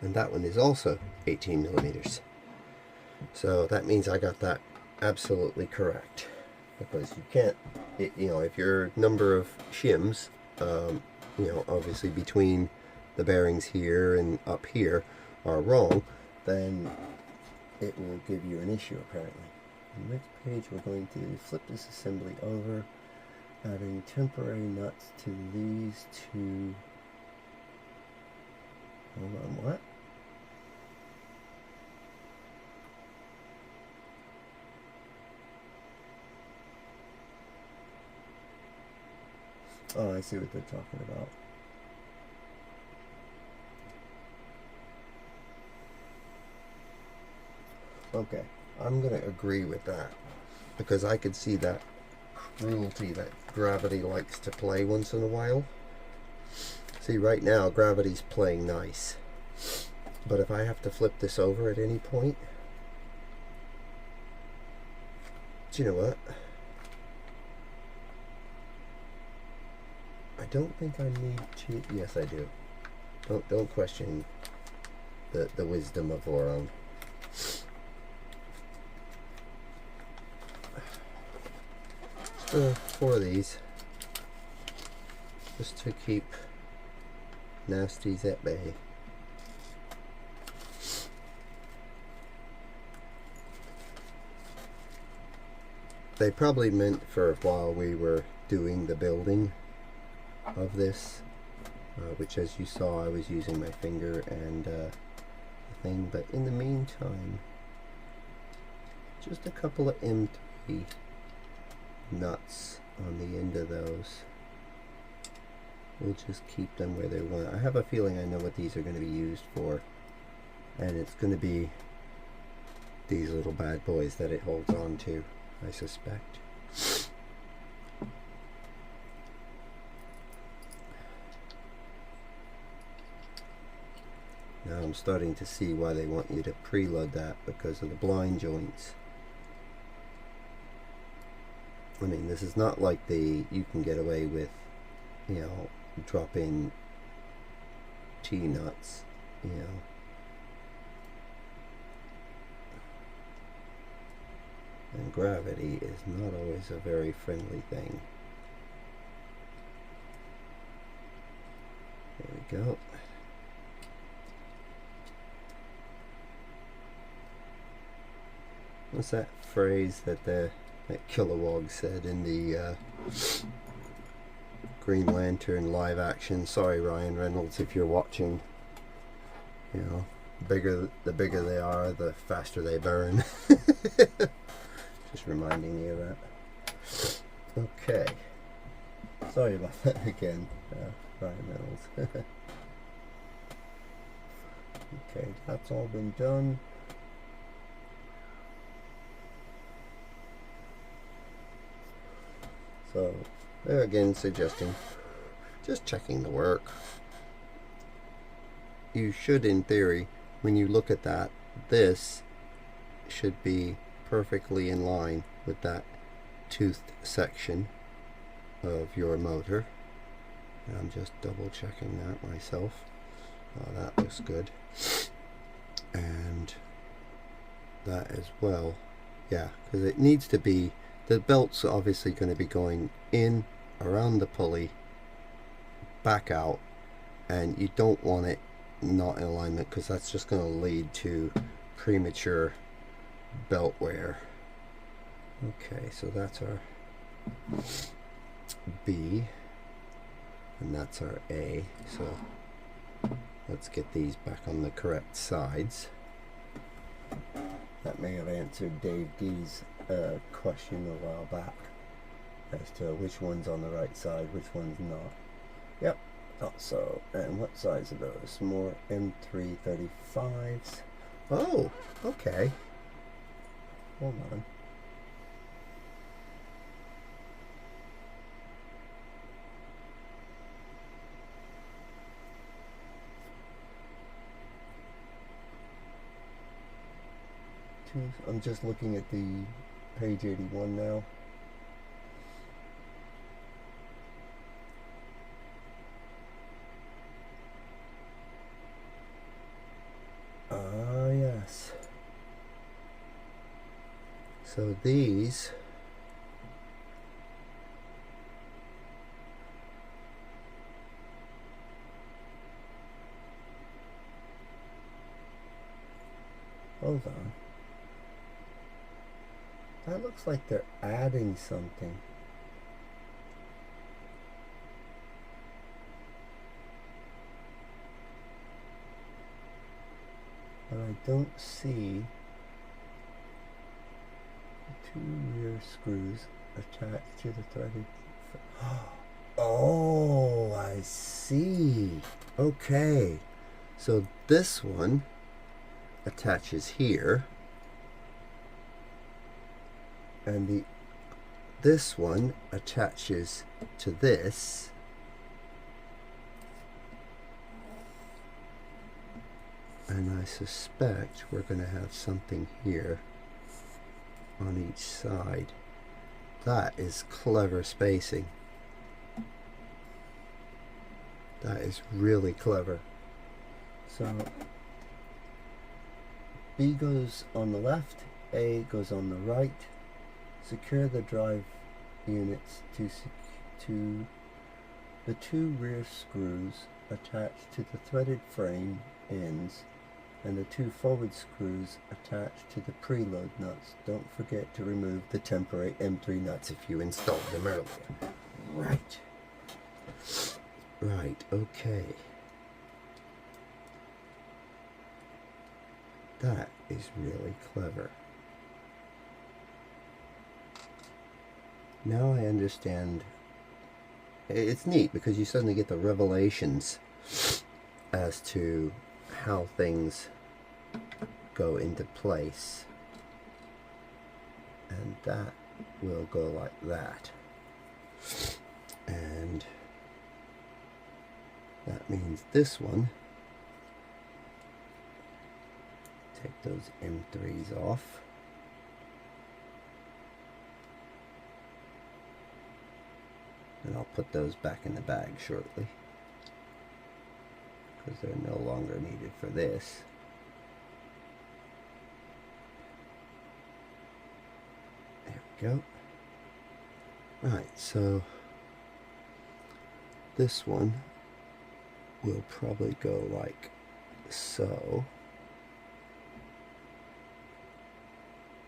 And that one is also 18 millimeters. So that means I got that absolutely correct. Because you can't, you know, if your number of shims, you know, obviously between the bearings here and up here are wrong, then it will give you an issue apparently. On the next page we're going to flip this assembly over, adding temporary nuts to these two. Hold on, what? . Oh, I see what they're talking about. Okay, I'm going to agree with that, because I could see that cruelty that gravity likes to play once in a while. See, right now gravity's playing nice, but if I have to flip this over at any point, do you know what? I don't think I need to. Yes, I do. Don't question the wisdom of Voron. Four of these, just to keep nasties at bay. They probably meant for while we were doing the building of this, which, as you saw, I was using my finger and the thing, but in the meantime, just a couple of M3 nuts on the end of those. We'll just keep them where they want. I have a feeling I know what these are going to be used for, and it's going to be these little bad boys that it holds on to, I suspect. Now I'm starting to see why they want you to preload that, because of the blind joints. I mean, this is not like you can get away with, you know, dropping T-nuts, you know. And gravity is not always a very friendly thing. There we go. What's that phrase that Kilowog said in the Green Lantern live action? Sorry, Ryan Reynolds, if you're watching. You know, the bigger they are, the faster they burn. Just reminding you of that. Okay. Sorry about that again, Ryan Reynolds. Okay, that's all been done. So, there again, suggesting just checking the work. You should, in theory, when you look at that, this should be perfectly in line with that toothed section of your motor. And I'm just double checking that myself. Oh, that looks good. And that as well. Yeah, because it needs to be, the belt's obviously going to be going in, around the pulley, back out, and you don't want it not in alignment, because that's just going to lead to premature belt wear. Okay, so that's our B, and that's our A. So let's get these back on the correct sides. That may have answered Dave G's question a while back as to which one's on the right side, which one's not. Yep. Also, and what size are those? More M335s. Oh, okay. Hold on. I'm just looking at the page 81 now. Ah, yes. So these hold on. That looks like they're adding something. But I don't see the two rear screws attached to the threaded. Oh, Oh, I see. Okay. So this one attaches here, and this one attaches to this, and I suspect we're going to have something here on each side. That is clever spacing. That is really clever. So B goes on the left, A goes on the right. Secure the drive units to the two rear screws attached to the threaded frame ends, and the two forward screws attached to the preload nuts. Don't forget to remove the temporary M3 nuts if you installed them earlier. Right. Right, okay. That is really clever. Now I understand. It's neat because you suddenly get the revelations as to how things go into place. And that will go like that. And that means this one, take those M3s off. And I'll put those back in the bag shortly, because they're no longer needed for this. There we go. Right, so this one will probably go like so,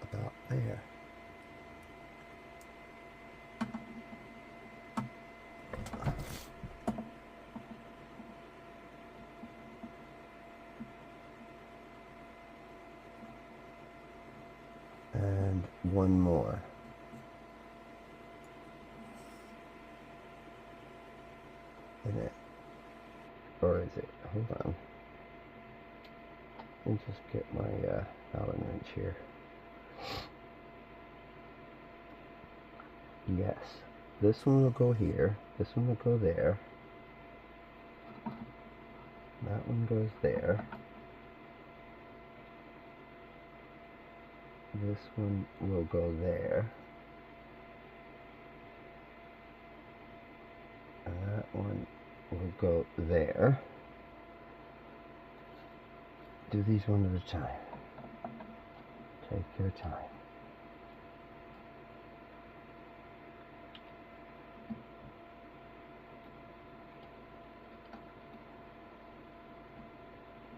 about there. And one more. In it. Or is it? Hold on. Let me just get my Allen wrench here. Yes. This one will go here. This one will go there. That one goes there. This one will go there. And that one will go there. Do these one at a time. Take your time.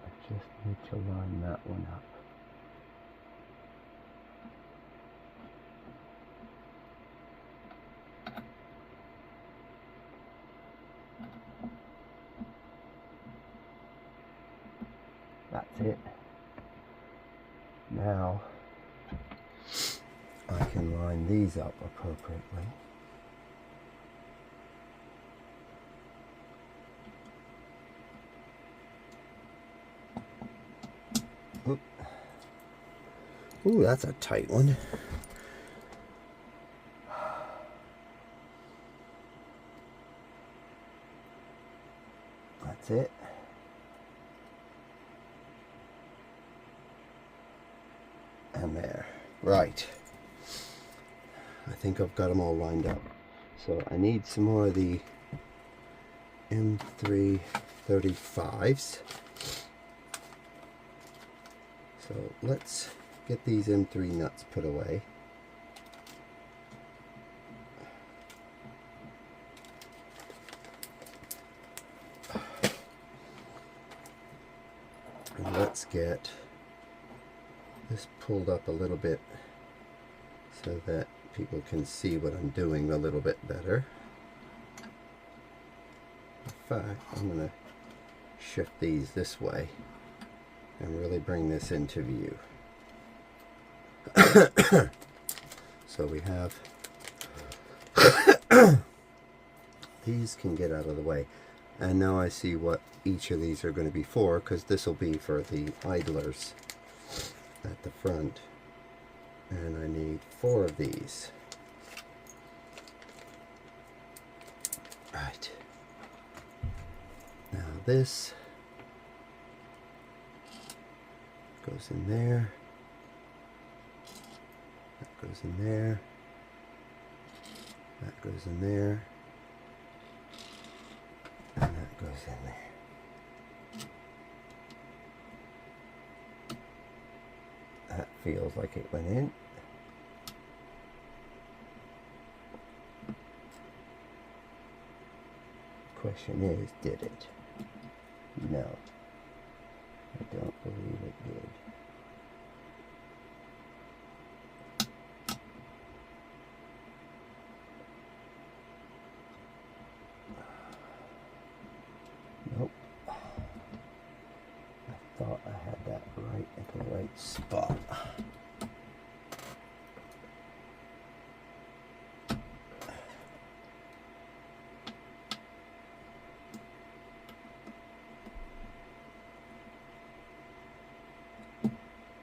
I just need to line that one up. That's it. Now I can line these up appropriately. Oop. Ooh, that's a tight one. That's it. And there. Right. I think I've got them all lined up. So I need some more of the M335s. So let's get these M3 nuts put away. And let's get this pulled up a little bit so that people can see what I'm doing a little bit better. In fact, I'm going to shift these this way and really bring this into view. So we have these can get out of the way. And now I see what each of these are going to be for, because this will be for the idlers at the front. And I need 4 of these. Right. Now this goes in there. That goes in there. That goes in there. And that goes in there. That feels like it went in. Question is, did it? No. I don't believe it did. Nope. I thought I had that right at the right spot.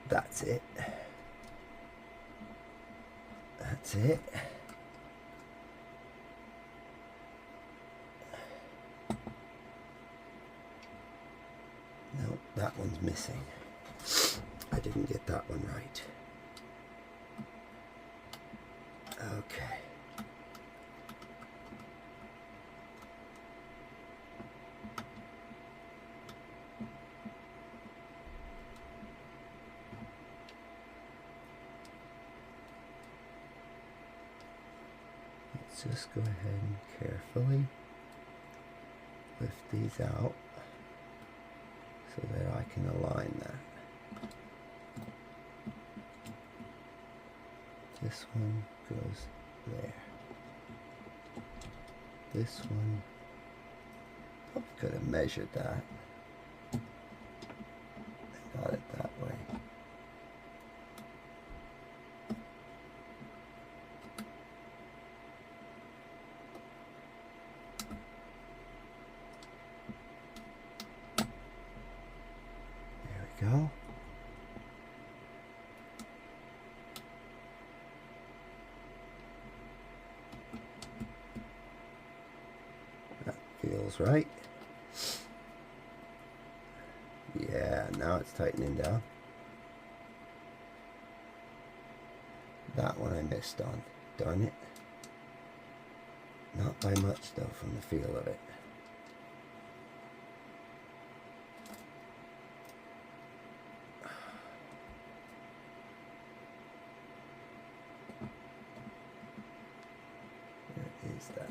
That's it. That's it. No, that one's missing. I didn't get that one right. Okay. Let's just go ahead and carefully lift these out so that I can align that. This one goes there. This one, probably could have measured that and got it that way. There we go. Feels right. Yeah, now it's tightening down. That one I missed on. Darn it. Not by much though from the feel of it. Where is that?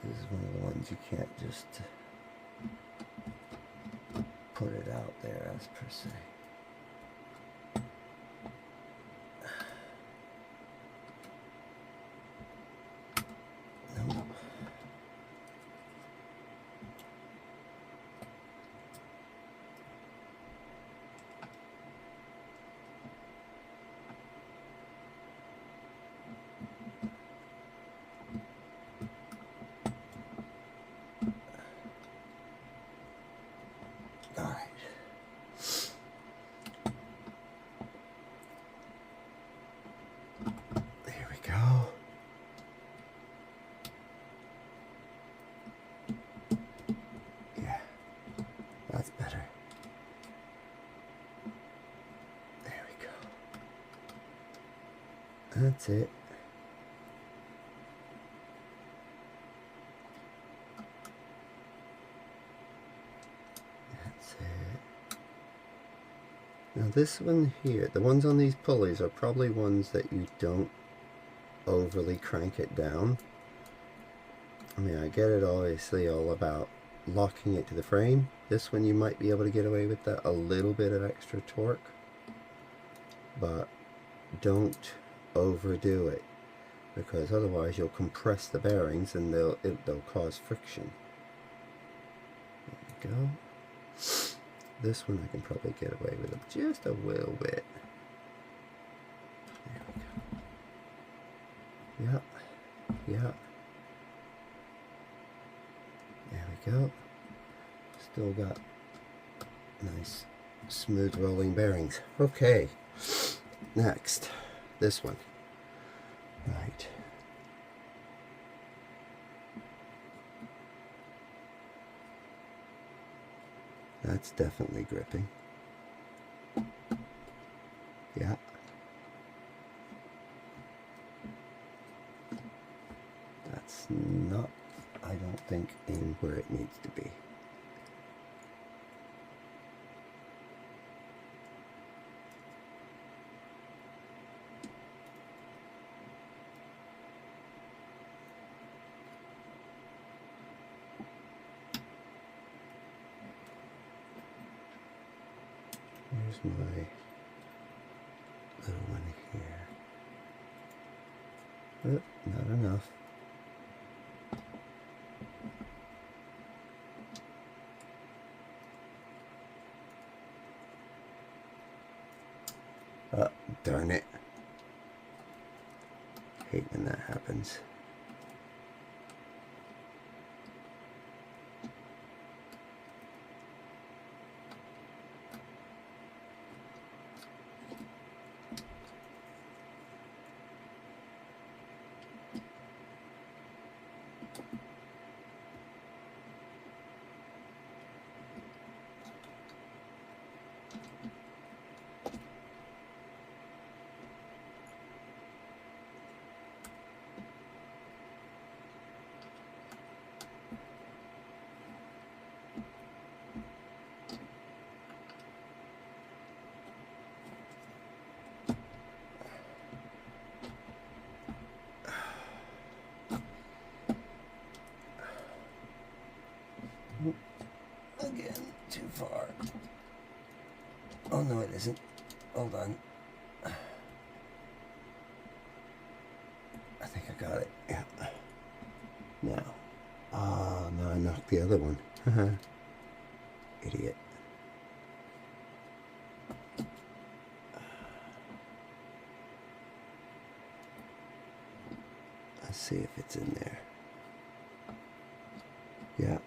This is one of the ones you can't just put it out there as per se. No. All right. There we go. Yeah, that's better. There we go. That's it. Now this one here, the ones on these pulleys are probably ones that you don't overly crank it down. I mean, I get it obviously all about locking it to the frame. This one you might be able to get away with that a little bit of extra torque, but don't overdo it, because otherwise you'll compress the bearings and they'll cause friction. There we go. This one I can probably get away with just a little bit. There we go. Yeah. There we go. Still got nice smooth rolling bearings. Okay. Next, this one. Right. That's definitely gripping. Yeah. That's not, I don't think, in where it needs to be. Here's my little one here. Oh, not enough. Oh, darn it. Hate when that happens. Again, too far. Oh no, it isn't. Hold on. I think I got it. Yeah. Now. Ah, no, I knocked the other one. Idiot. Let's see if it's in there. Yeah.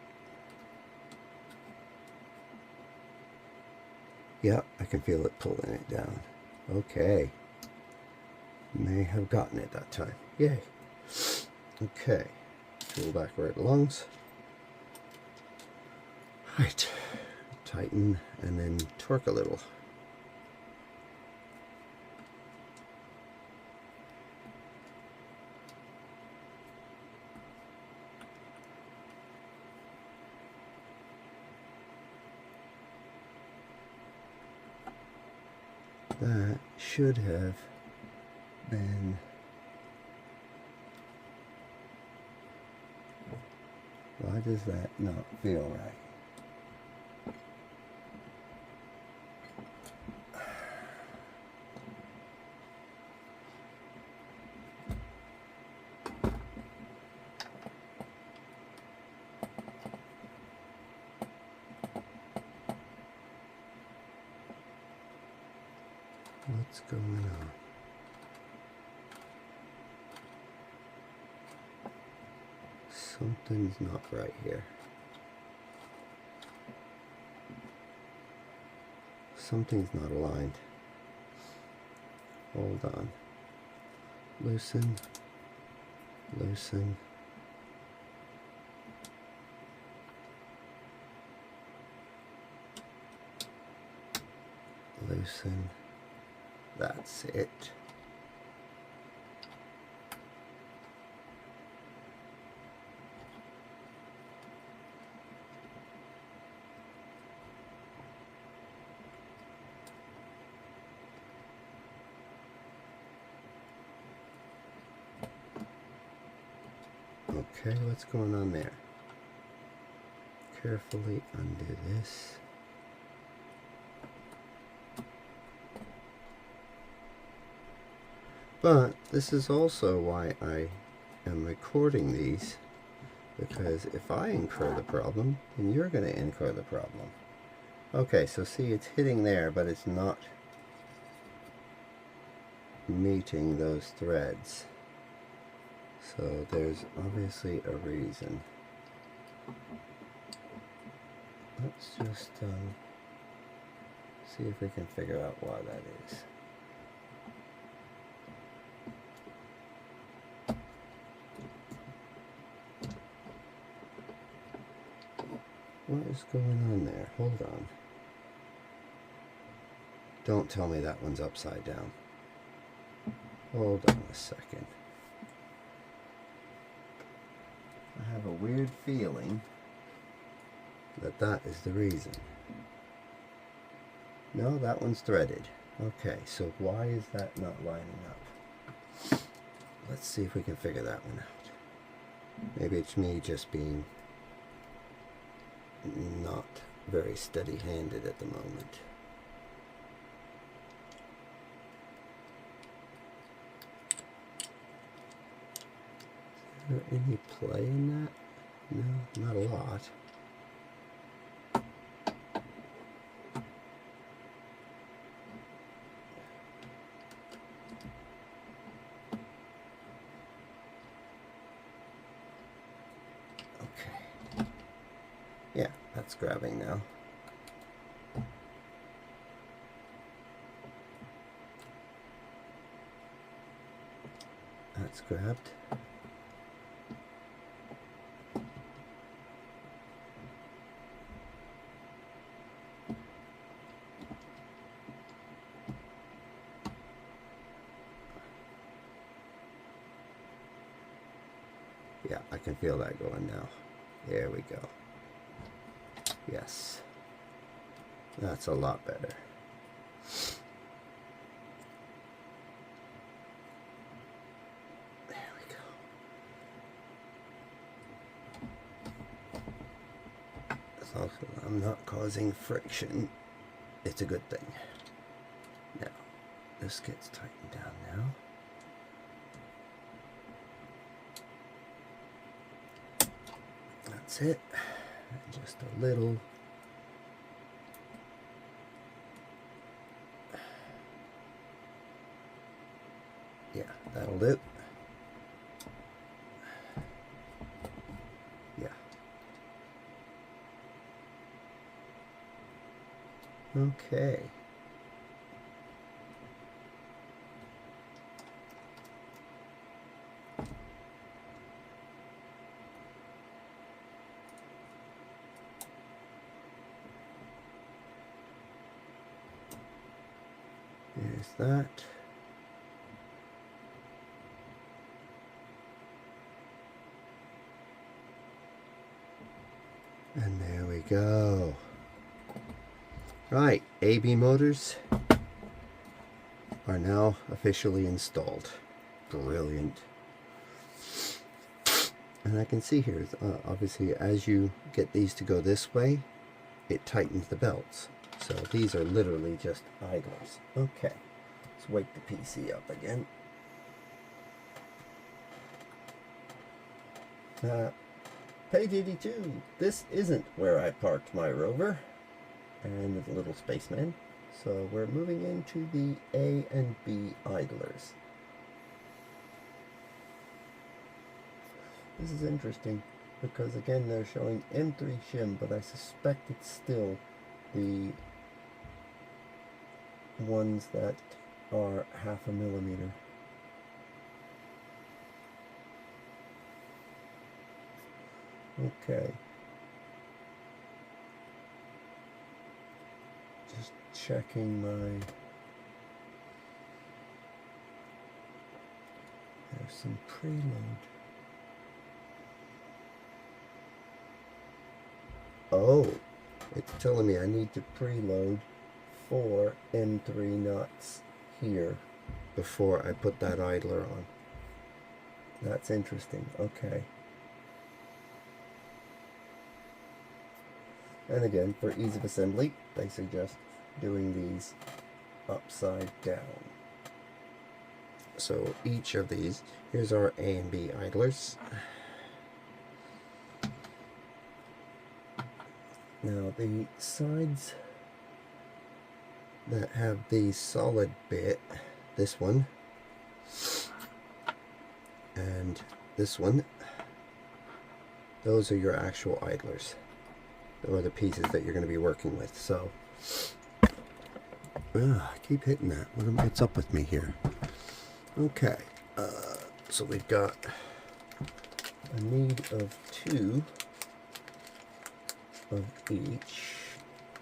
Yeah, I can feel it pulling it down. Okay. May have gotten it that time. Yay. Okay. Pull back where it belongs. Right. Tighten and then torque a little. That should have been why does that not feel right? What's going on? Something's not right here. Something's not aligned. Hold on. Loosen. Loosen. Loosen. That's it. Okay, what's going on there? Carefully undo this. But this is also why I am recording these, because if I incur the problem, then you're going to incur the problem. Okay, so see, it's hitting there, but it's not meeting those threads. So there's obviously a reason. Let's just see if we can figure out why that is. What is going on there? Hold on. Don't tell me that one's upside down. Hold on a second. I have a weird feeling that that is the reason. No, that one's threaded. Okay, so why is that not lining up? Let's see if we can figure that one out. Maybe it's me just being not very steady-handed at the moment. Is there any play in that? No, not a lot. Okay. Yeah, that's grabbing now. That's grabbed. Yeah, I can feel that going now. There we go. Yes. That's a lot better. There we go. As long as I'm not causing friction, it's a good thing. Now, this gets tightened down now. That's it. Just a little. Yeah, that'll do. Yeah. Okay. There's that. And there we go. Right, AB motors are now officially installed. Brilliant. And I can see here, obviously, as you get these to go this way, it tightens the belts. So these are literally just idlers. Okay, let's wake the PC up again. Page 82. This isn't where I parked my rover and the little spaceman. So we're moving into the A and B idlers. This is interesting because again they're showing M3 shim, but I suspect it's still the ones that are 0.5 millimeter. Okay. Just checking my... There's some preload. Oh, it's telling me I need to preload 4 M3 nuts here before I put that idler on. That's interesting. Okay. And again, for ease of assembly, they suggest doing these upside down. So each of these, here's our A and B idlers. Now the sides that have the solid bit, this one and this one, those are your actual idlers, or the pieces that you're going to be working with. So I keep hitting that. What's up with me here? Okay, so we've got a need of 2 of each,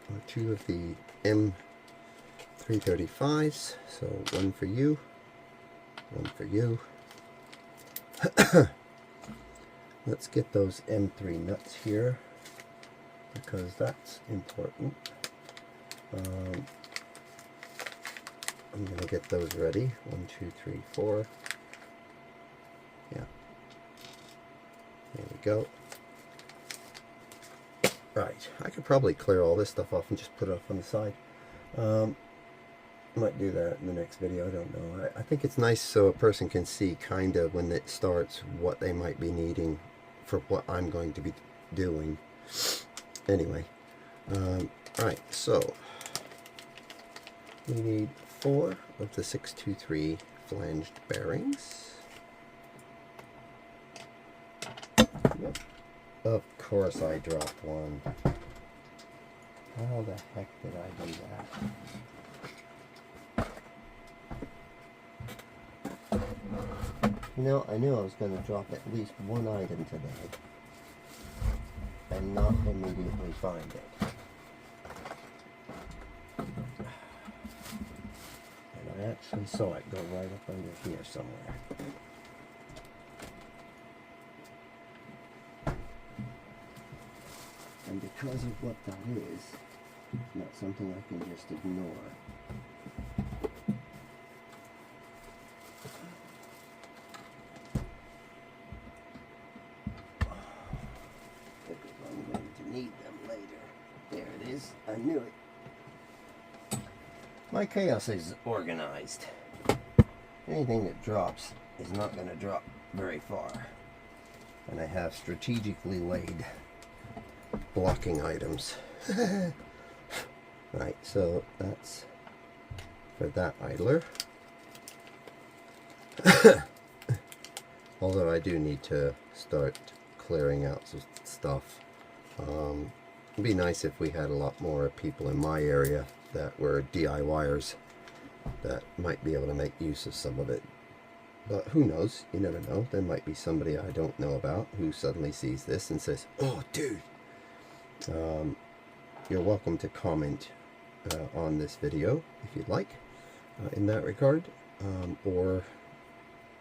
or 2 of the M335s. So 1 for you, 1 for you. Let's get those M3 nuts here, because that's important. I'm going to get those ready. 1, 2, 3, 4. Yeah. There we go. Right. I could probably clear all this stuff off and just put it off on the side. Might do that in the next video. I don't know. I think it's nice so a person can see kind of when it starts what they might be needing for what I'm going to be doing. Anyway. Alright, so we need 4 of the 623 flanged bearings. Yep. Of course I dropped one. How the heck did I do that? You know, I knew I was going to drop at least one item today and not immediately find it. And I actually saw it go right up under here somewhere. And because of what that is, it's not something I can just ignore. Because I'm going to need them later. There it is. I knew it. My chaos is organized. Anything that drops is not going to drop very far. And I have strategically laid blocking items. Right, so that's for that idler. Although I do need to start clearing out some stuff. It'd be nice if we had a lot more people in my area that were DIYers that might be able to make use of some of it. But who knows? You never know. There might be somebody I don't know about who suddenly sees this and says, "Oh, dude." You're welcome to comment on this video if you'd like in that regard, or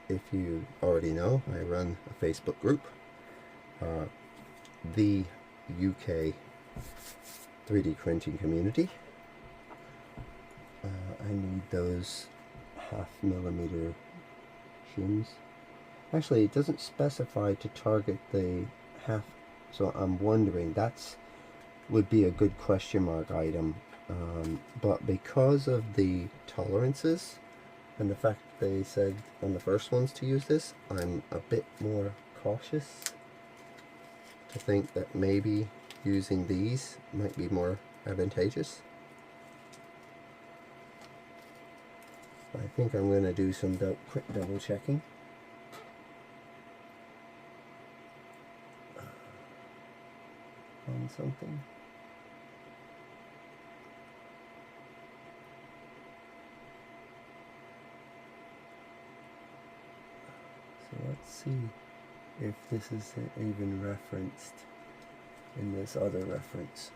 if you already know, I run a Facebook group, the UK 3D printing community. I need those 1/2 millimeter shims. Actually, it doesn't specify to target the half, so I'm wondering, that's would be a good question mark item, but because of the tolerances and the fact that they said on the first ones to use this, I'm a bit more cautious to think that maybe using these might be more advantageous. I think I'm going to do some quick double checking. On something. So let's see if this is even referenced in this other reference.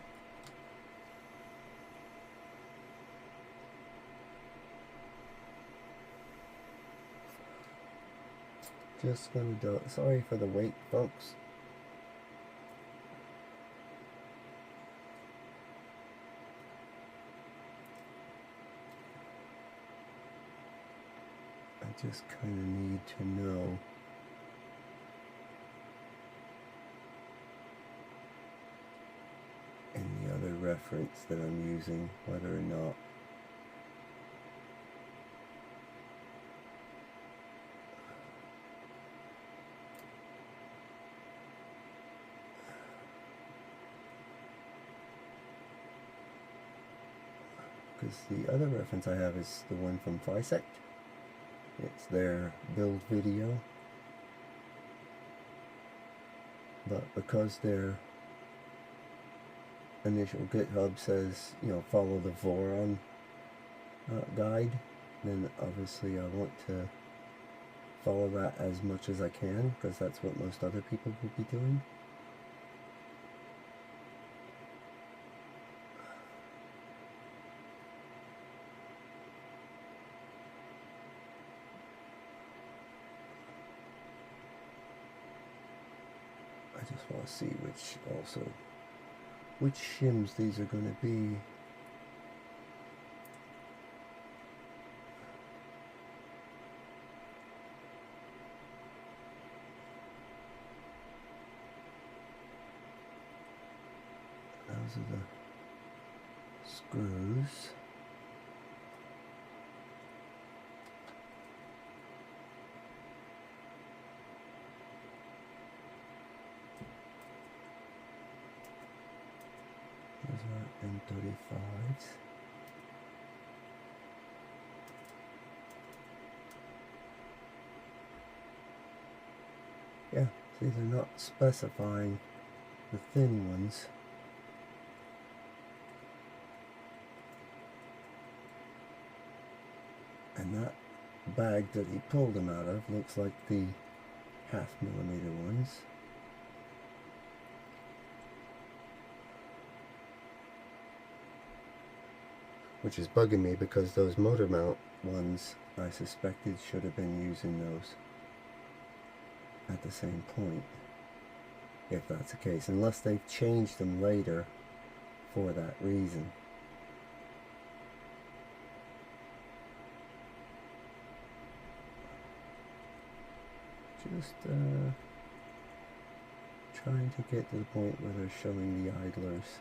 Just gonna do it. Sorry for the wait, folks. I just kind of need to know in the other reference that I'm using whether or not because the other reference I have is the one from FYSETC. It's their build video, but because their initial GitHub says, you know, follow the Voron guide, then obviously I want to follow that as much as I can, because that's what most other people will be doing. I just want to see which shims these are going to be. Those are the screws. Those are M35s. Yeah, see, they're not specifying the thin ones. And that bag that he pulled them out of looks like the 0.5 millimeter ones. Which is bugging me, because those motor mount ones I suspected should have been using those at the same point, if that's the case, unless they've changed them later for that reason. Just trying to get to the point where they're showing the idlers.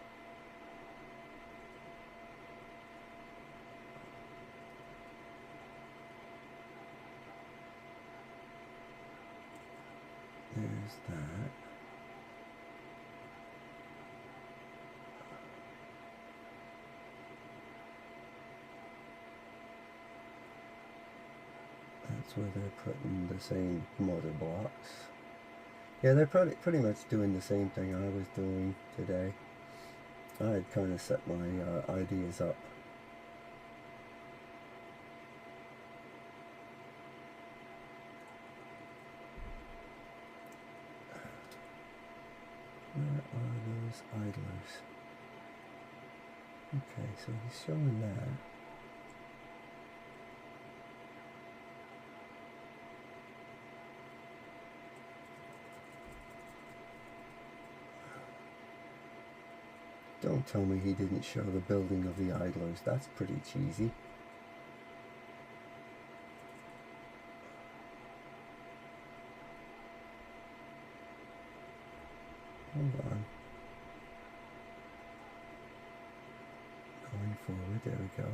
There's that. That's where they're putting the same motor blocks. Yeah, they're pretty much doing the same thing I was doing today. I had kind of set my ideas up. Where are those idlers? Okay, so he's showing that. Don't tell me he didn't show the building of the idlers. That's pretty cheesy. Hold on. Going forward, there we go.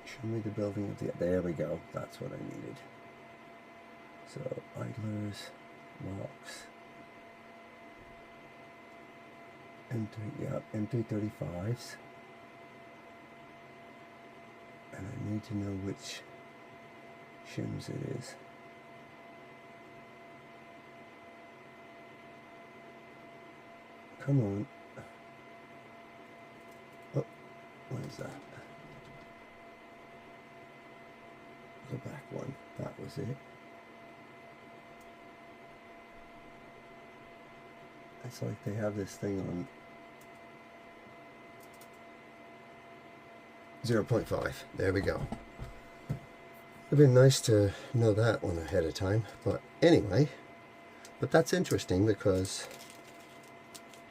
Show me the building of the... There we go. That's what I needed. So, idlers, locks. M335s, and I need to know which shims it is. Come on. Oh, what is that? The back one. That was it. It's like they have this thing on 0.5. There we go. It'd been nice to know that one ahead of time. But anyway, but that's interesting, because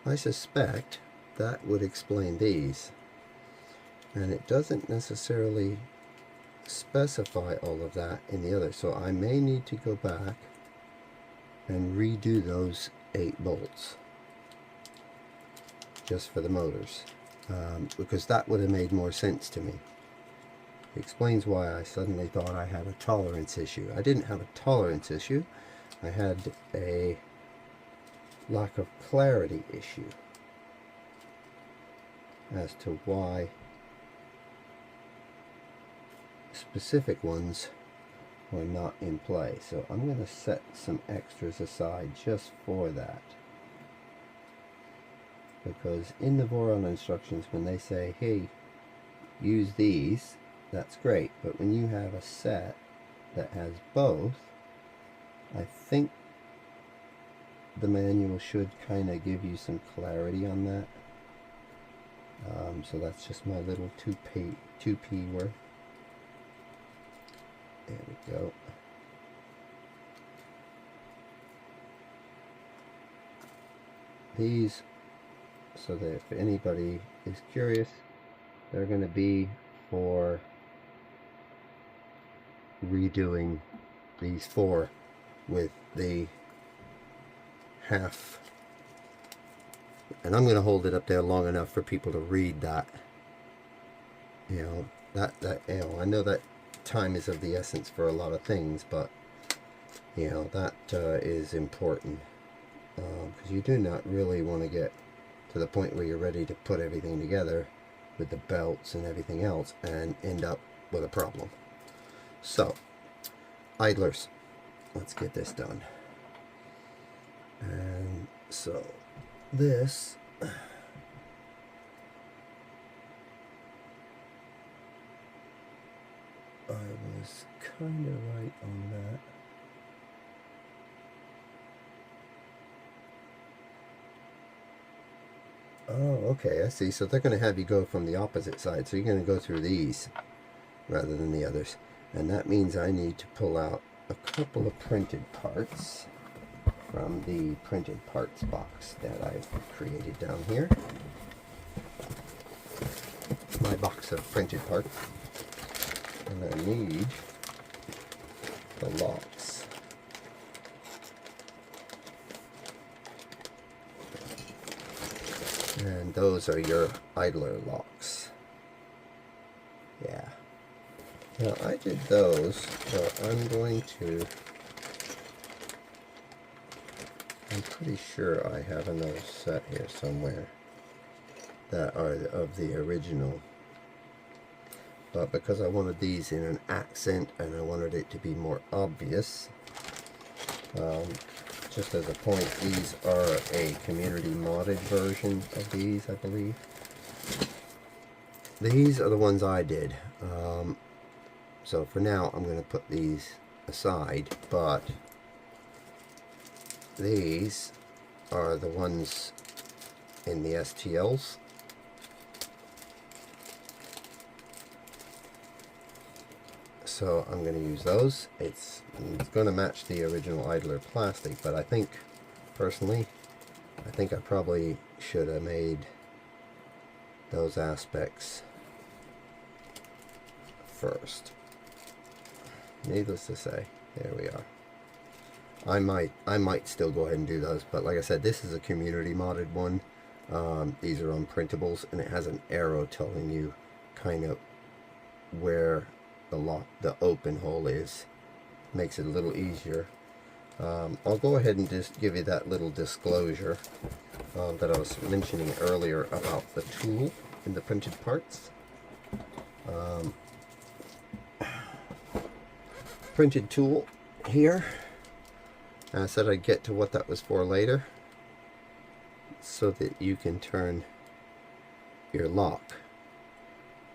I suspect that would explain these. And it doesn't necessarily specify all of that in the other. So I may need to go back and redo those 8 bolts. Just for the motors, because that would have made more sense to me. It explains why I suddenly thought I had a tolerance issue. I didn't have a tolerance issue. I had a lack of clarity issue. as to why specific ones were not in play. So I'm going to set some extras aside just for that. Because in the Voron instructions, when they say, hey, use these, that's great. But when you have a set that has both, I think the manual should kind of give you some clarity on that. So that's just my little 2p worth. There we go. These, so that if anybody is curious, they're going to be for redoing these 4 with the half. And I'm going to hold it up there long enough for people to read that. You know, I know that time is of the essence for a lot of things, but you know, that is important, because you do not really want to get to the point where you're ready to put everything together with the belts and everything else and end up with a problem. So, idlers, let's get this done. And so this, I was kind of right on that. Oh, okay, I see. So they're going to have you go from the opposite side. So you're going to go through these rather than the others. And that means I need to pull out a couple of printed parts from the printed parts box that I've created down here. My box of printed parts. And I need the locks. And those are your idler locks. Yeah. Now I did those, so I'm pretty sure I have another set here somewhere that are of the original. But because I wanted these in an accent and I wanted it to be more obvious, just as a point, these are a community modded version of these, I believe. These are the ones I did. So for now, I'm going to put these aside, but these are the ones in the STLs. So I'm going to use those. It's going to match the original idler plastic, but I think, personally, I probably should have made those aspects first. Needless to say, there we are. I might still go ahead and do those, but like I said, this is a community modded one. These are on printables, and it has an arrow telling you kind of where the open hole is. Makes it a little easier. I'll go ahead and just give you that little disclosure that I was mentioning earlier about the tool in the printed parts. Printed tool here. I said I'd get to what that was for later, so that you can turn your lock,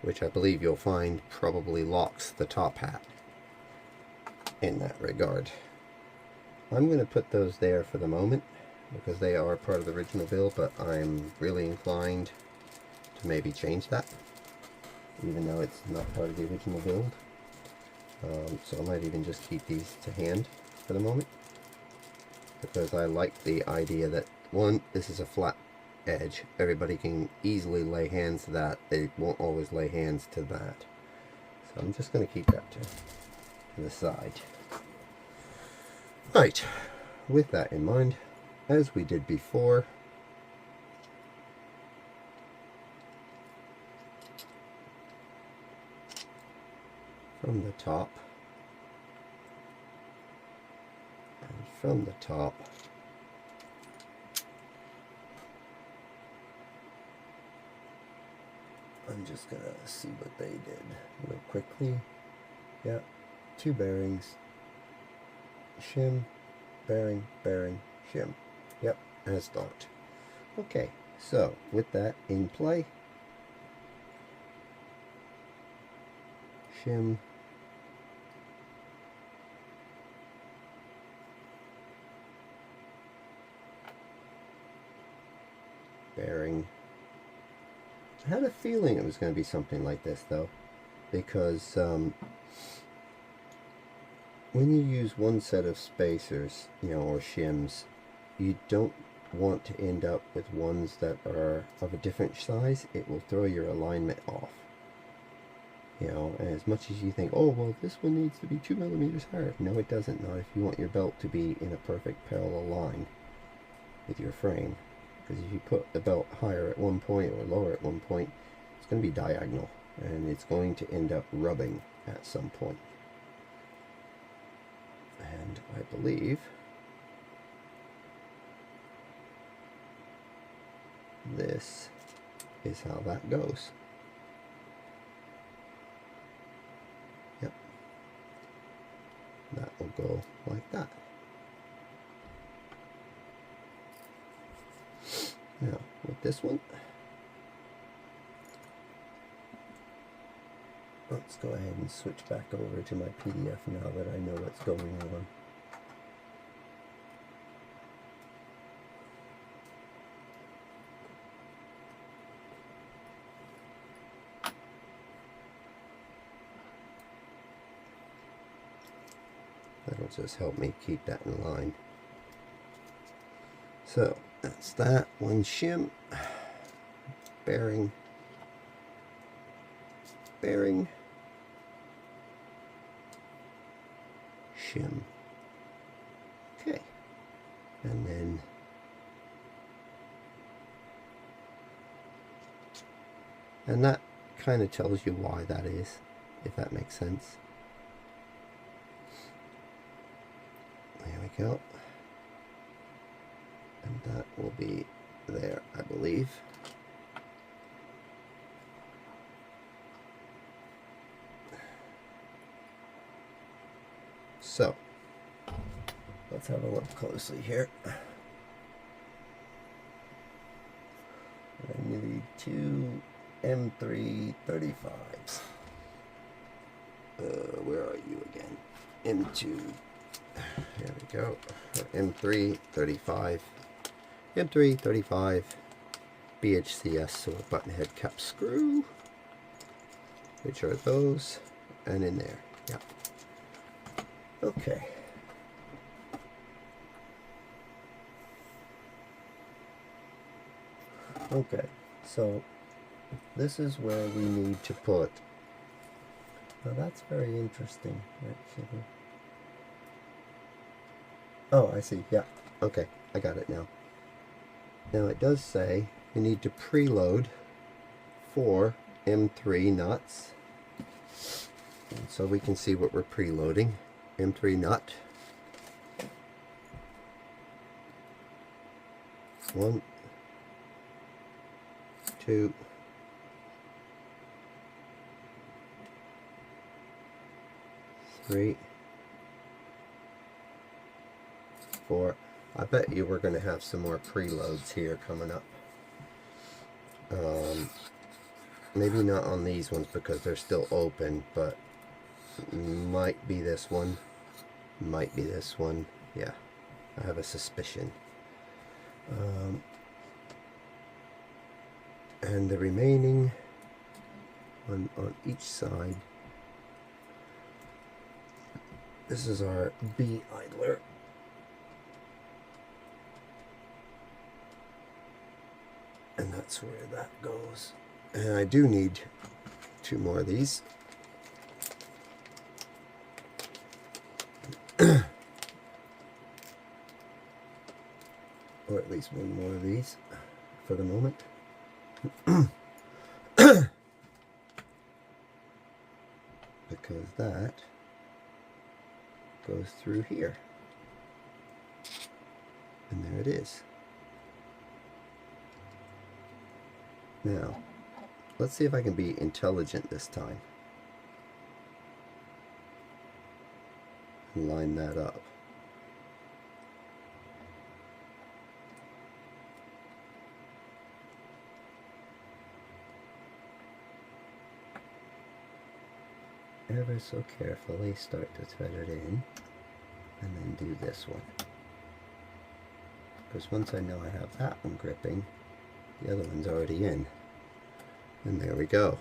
which I believe you'll find probably locks the top hat in that regard. I'm going to put those there for the moment because they are part of the original build, but I'm really inclined to maybe change that, even though it's not part of the original build. So I might even just keep these to hand for the moment, because I like the idea that, one, this is a flat edge. Everybody can easily lay hands to that. They won't always lay hands to that. So I'm just going to keep that to the side. Right, with that in mind, as we did before, from the top, and from the top, just gonna see what they did real quickly. Yeah, 2 bearings, shim, bearing, bearing, shim. Yep, as thought. Okay, so with that in play, shim, bearing. I had a feeling it was going to be something like this though, because when you use one set of spacers, you know, or shims, you don't want to end up with ones that are of a different size. It will throw your alignment off. You know, and as much as you think, oh well, this one needs to be 2 millimeters higher. No, it doesn't. Not if you want your belt to be in a perfect parallel line with your frame. Because if you put the belt higher at one point or lower at one point, it's going to be diagonal, and it's going to end up rubbing at some point. And I believe this is how that goes. Yep. That will go like that. Now, with this one, let's go ahead and switch back over to my PDF now that I know what's going on. That'll just help me keep that in line. So, that's that. One shim, bearing, bearing, shim. Okay, and then that kind of tells you why that is, if that makes sense. There we go. And that will be there, I believe. So, let's have a look closely here. I need 2 M3 35s. Where are you again? M2. There we go. M3 35. M3 35 BHCS, so a button head cap screw, which are those, and in there. Yeah. Okay. Okay, so this is where we need to put. Now that's very interesting, actually. Oh, I see. Yeah. Okay, I got it now. Now it does say you need to preload 4 M3 nuts. And so we can see what we're preloading. M3 nut. 1, 2, 3, 4. I bet you we're going to have some more preloads here coming up. Maybe not on these ones because they're still open, but might be this one. Might be this one. Yeah, I have a suspicion. And the remaining on each side. This is our B idler. And that's where that goes. And I do need 2 more of these. Or at least 1 more of these for the moment. Because that goes through here. And there it is. Now, let's see if I can be intelligent this time and line that up. Ever so carefully start to thread it in, and then do this one. Because once I know I have that one gripping, the other one's already in. And there we go.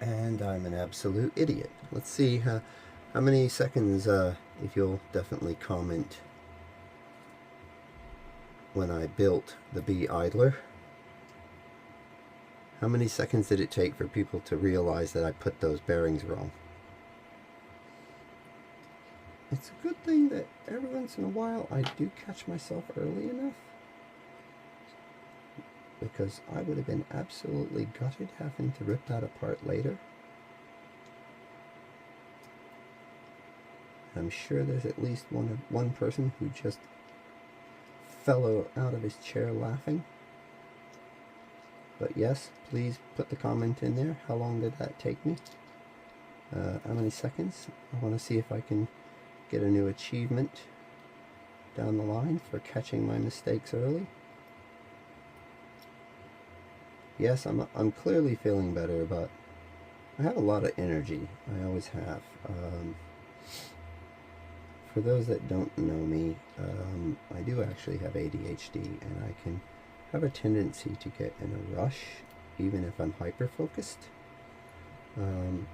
And I'm an absolute idiot. Let's see how many seconds, if you'll definitely comment when I built the bee idler. How many seconds did it take for people to realize that I put those bearings wrong? It's a good thing that every once in a while I do catch myself early enough, because I would have been absolutely gutted having to rip that apart later. I'm sure there's at least one person who just fell out of his chair laughing. But yes, please put the comment in there. How long did that take me? How many seconds? I want to see if I can get a new achievement down the line for catching my mistakes early. Yes, I'm clearly feeling better, but I have a lot of energy. I always have. For those that don't know me, I do actually have ADHD, and I can have a tendency to get in a rush, even if I'm hyper-focused on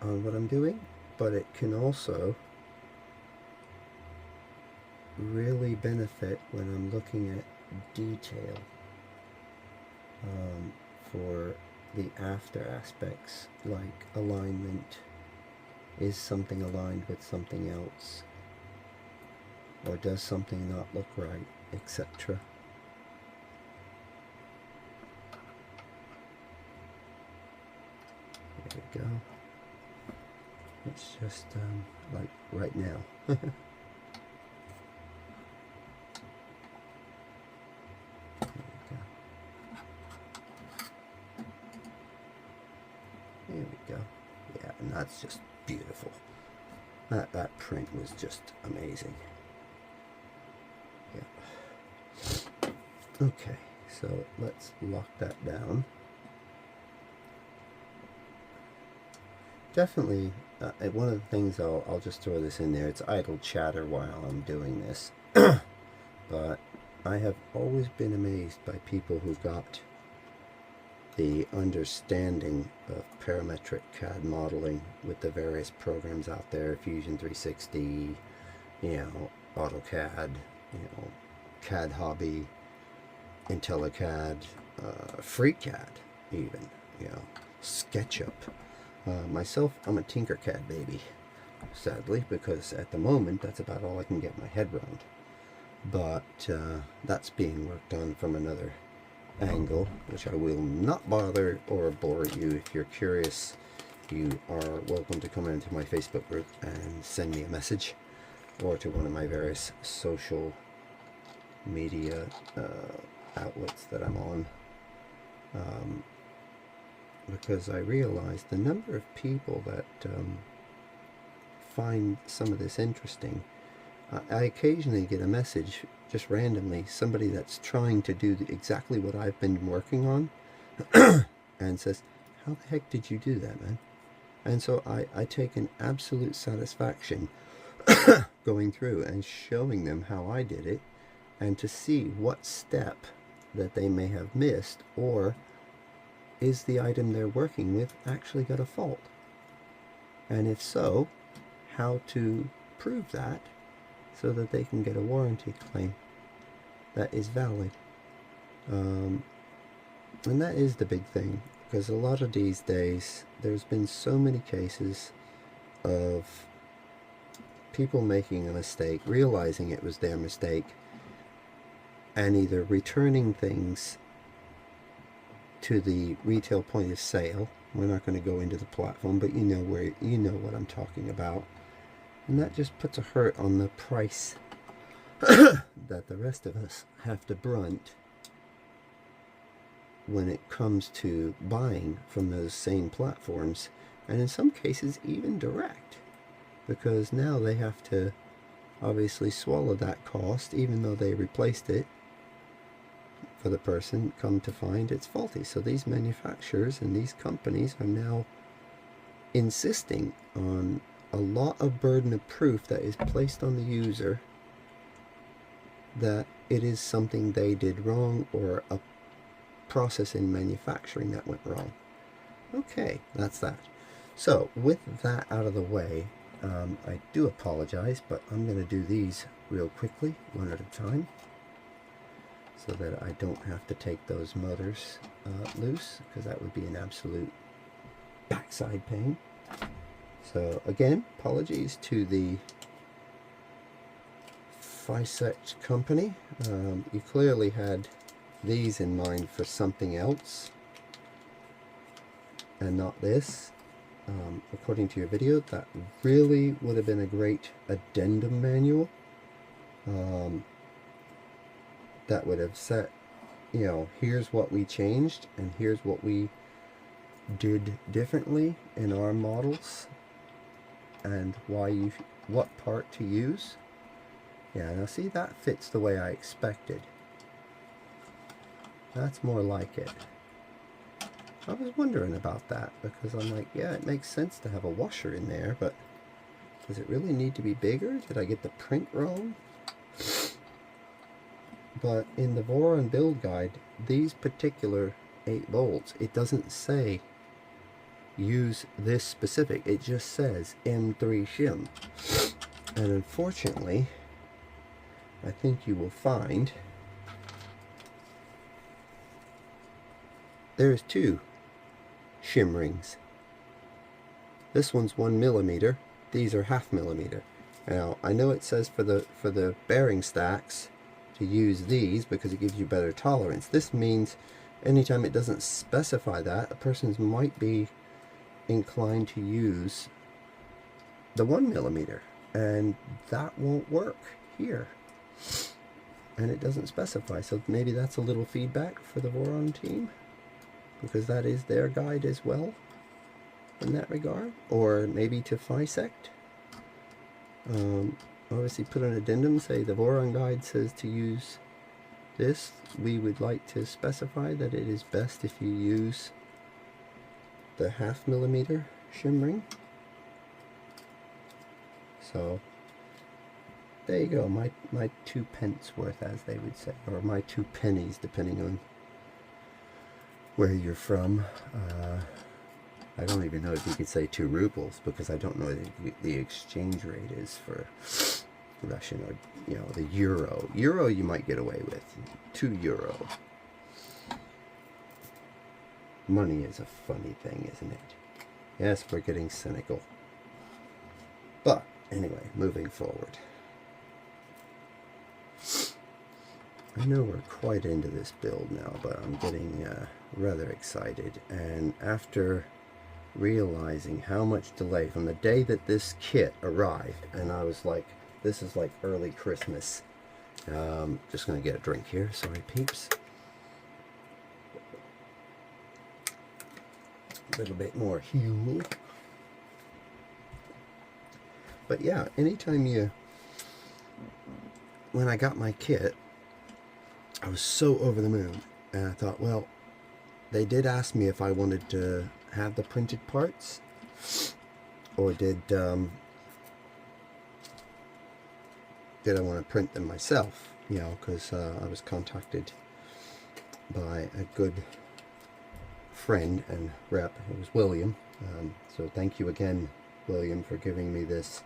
what I'm doing, but it can also really benefit when I'm looking at detail for the after aspects, like alignment. Is something aligned with something else? Or does something not look right, etc.? There we go. It's just like right now. There we go. Yeah, and that's just beautiful. That print was just amazing. Yeah. Okay, so let's lock that down. Definitely, one of the things I'll just throw this in there. It's idle chatter while I'm doing this, but I have always been amazed by people who got the understanding of parametric CAD modeling with the various programs out there, Fusion 360, AutoCAD, CAD Hobby, IntelliCAD, FreeCAD even, SketchUp. Myself, I'm a Tinkercad baby, sadly, because at the moment that's about all I can get my head around. But that's being worked on from another angle, which I will not bother or bore you. If you're curious, you are welcome to come into my Facebook group and send me a message, or to one of my various social media outlets that I'm on, because I realized the number of people that find some of this interesting. I occasionally get a message, just randomly, somebody that's trying to do exactly what I've been working on, and says, how the heck did you do that, man? And so I take an absolute satisfaction going through and showing them how I did it, and to see what step that they may have missed, or is the item they're working with actually got a fault? And if so, how to prove that so that they can get a warranty claim that is valid. And that is the big thing, because a lot of these days there's been so many cases of people making a mistake, realizing it was their mistake, and either returning things to the retail point of sale We're not going to go into the platform, but you know what I'm talking about. And that just puts a hurt on the price that the rest of us have to brunt when it comes to buying from those same platforms, and in some cases even direct, because now they have to obviously swallow that cost even though they replaced it for the person, come to find it's faulty. So these manufacturers and these companies are now insisting on a lot of burden of proof that is placed on the user that it is something they did wrong or a process in manufacturing that went wrong. Okay, that's that. So with that out of the way, I do apologize, but I'm going to do these real quickly, one at a time, so that I don't have to take those motors loose, because that would be an absolute backside pain. So again, apologies to the FYSETC company. You clearly had these in mind for something else and not this. According to your video, that really would have been a great addendum manual that would have set, you know, here's what we changed and here's what we did differently in our models and why what part to use. Yeah, now see, that fits the way I expected. That's more like it. I was wondering about that, because I'm like, yeah, it makes sense to have a washer in there, but does it really need to be bigger? Did I get the print wrong? But in the Voron build guide, these particular 8 bolts, it doesn't say use this specific. It just says M3 shim. And unfortunately, I think you will find there's 2 shim rings. This one's 1 millimeter. These are 0.5 millimeter. Now I know it says for the bearing stacks to use these because it gives you better tolerance. This means anytime it doesn't specify that, a person might be inclined to use the 1 millimeter, and that won't work here. And it doesn't specify, so maybe that's a little feedback for the Voron team, because that is their guide as well in that regard. Or maybe to FYSETC, obviously put an addendum, say the Voron guide says to use this. We would like to specify that it is best if you use the 0.5 millimeter shim ring. So there you go, my 2 pence worth, as they would say, or my 2 pennies, depending on where you're from. I don't even know if you could say 2 rubles, because I don't know what the exchange rate is for Russian, or, you know, the euro. Euro you might get away with. 2 euro. Money is a funny thing, isn't it? Yes, we're getting cynical. But anyway, moving forward. I know we're quite into this build now, but I'm getting rather excited. And after realizing how much delay from the day that this kit arrived, and I was like, this is like early Christmas. Just gonna get a drink here, sorry peeps. A little bit more Huel. But yeah, anytime when I got my kit, I was so over the moon, and I thought, well, they did ask me if I wanted to have the printed parts, or did I want to print them myself, you know, because I was contacted by a good friend and rep. It was William. So thank you again, William, for giving me this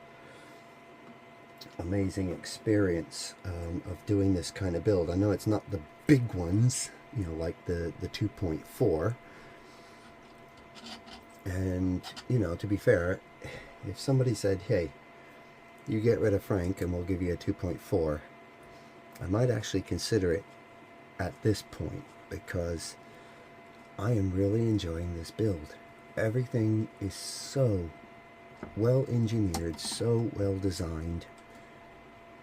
amazing experience of doing this kind of build. I know it's not the big ones, you know, like the 2.4, and you know, to be fair, if somebody said, hey, you get rid of Frank and we'll give you a 2.4, I might actually consider it at this point, because I am really enjoying this build. everything is so well engineered, so well designed.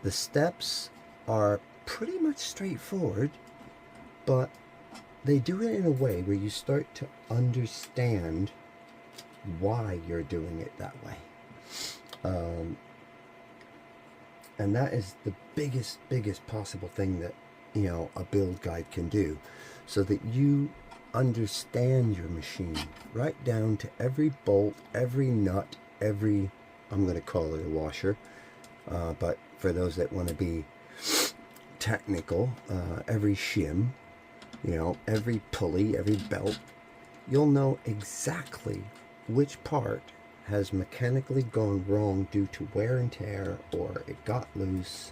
The steps are pretty much straightforward, but they do it in a way where you start to understand why you're doing it that way. And that is the biggest possible thing that, you know, a build guide can do, so that you understand your machine right down to every bolt, every nut, every, I'm going to call it a washer, but for those that want to be technical, every shim, you know, every pulley, every belt. You'll know exactly which part has mechanically gone wrong due to wear and tear, or it got loose,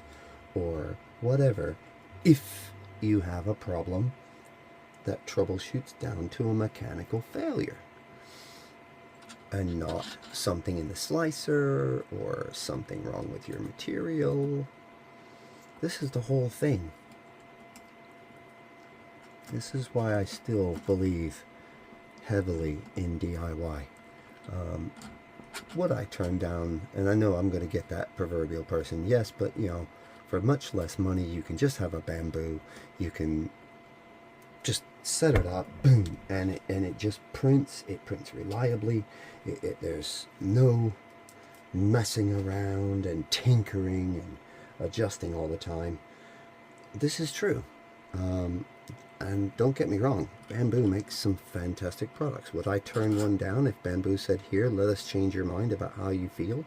or whatever, if you have a problem that troubleshoots down to a mechanical failure, and not something in the slicer or something wrong with your material. This is the whole thing. This is why I still believe heavily in DIY. Would I turn down, and I know I'm going to get that proverbial person, yes, but you know, for much less money you can just have a bamboo, you can just set it up, boom, and it just prints. It prints reliably. There's no messing around and tinkering and adjusting all the time. This is true. And don't get me wrong, Bamboo makes some fantastic products. Would I turn one down if Bamboo said, here, let us change your mind about how you feel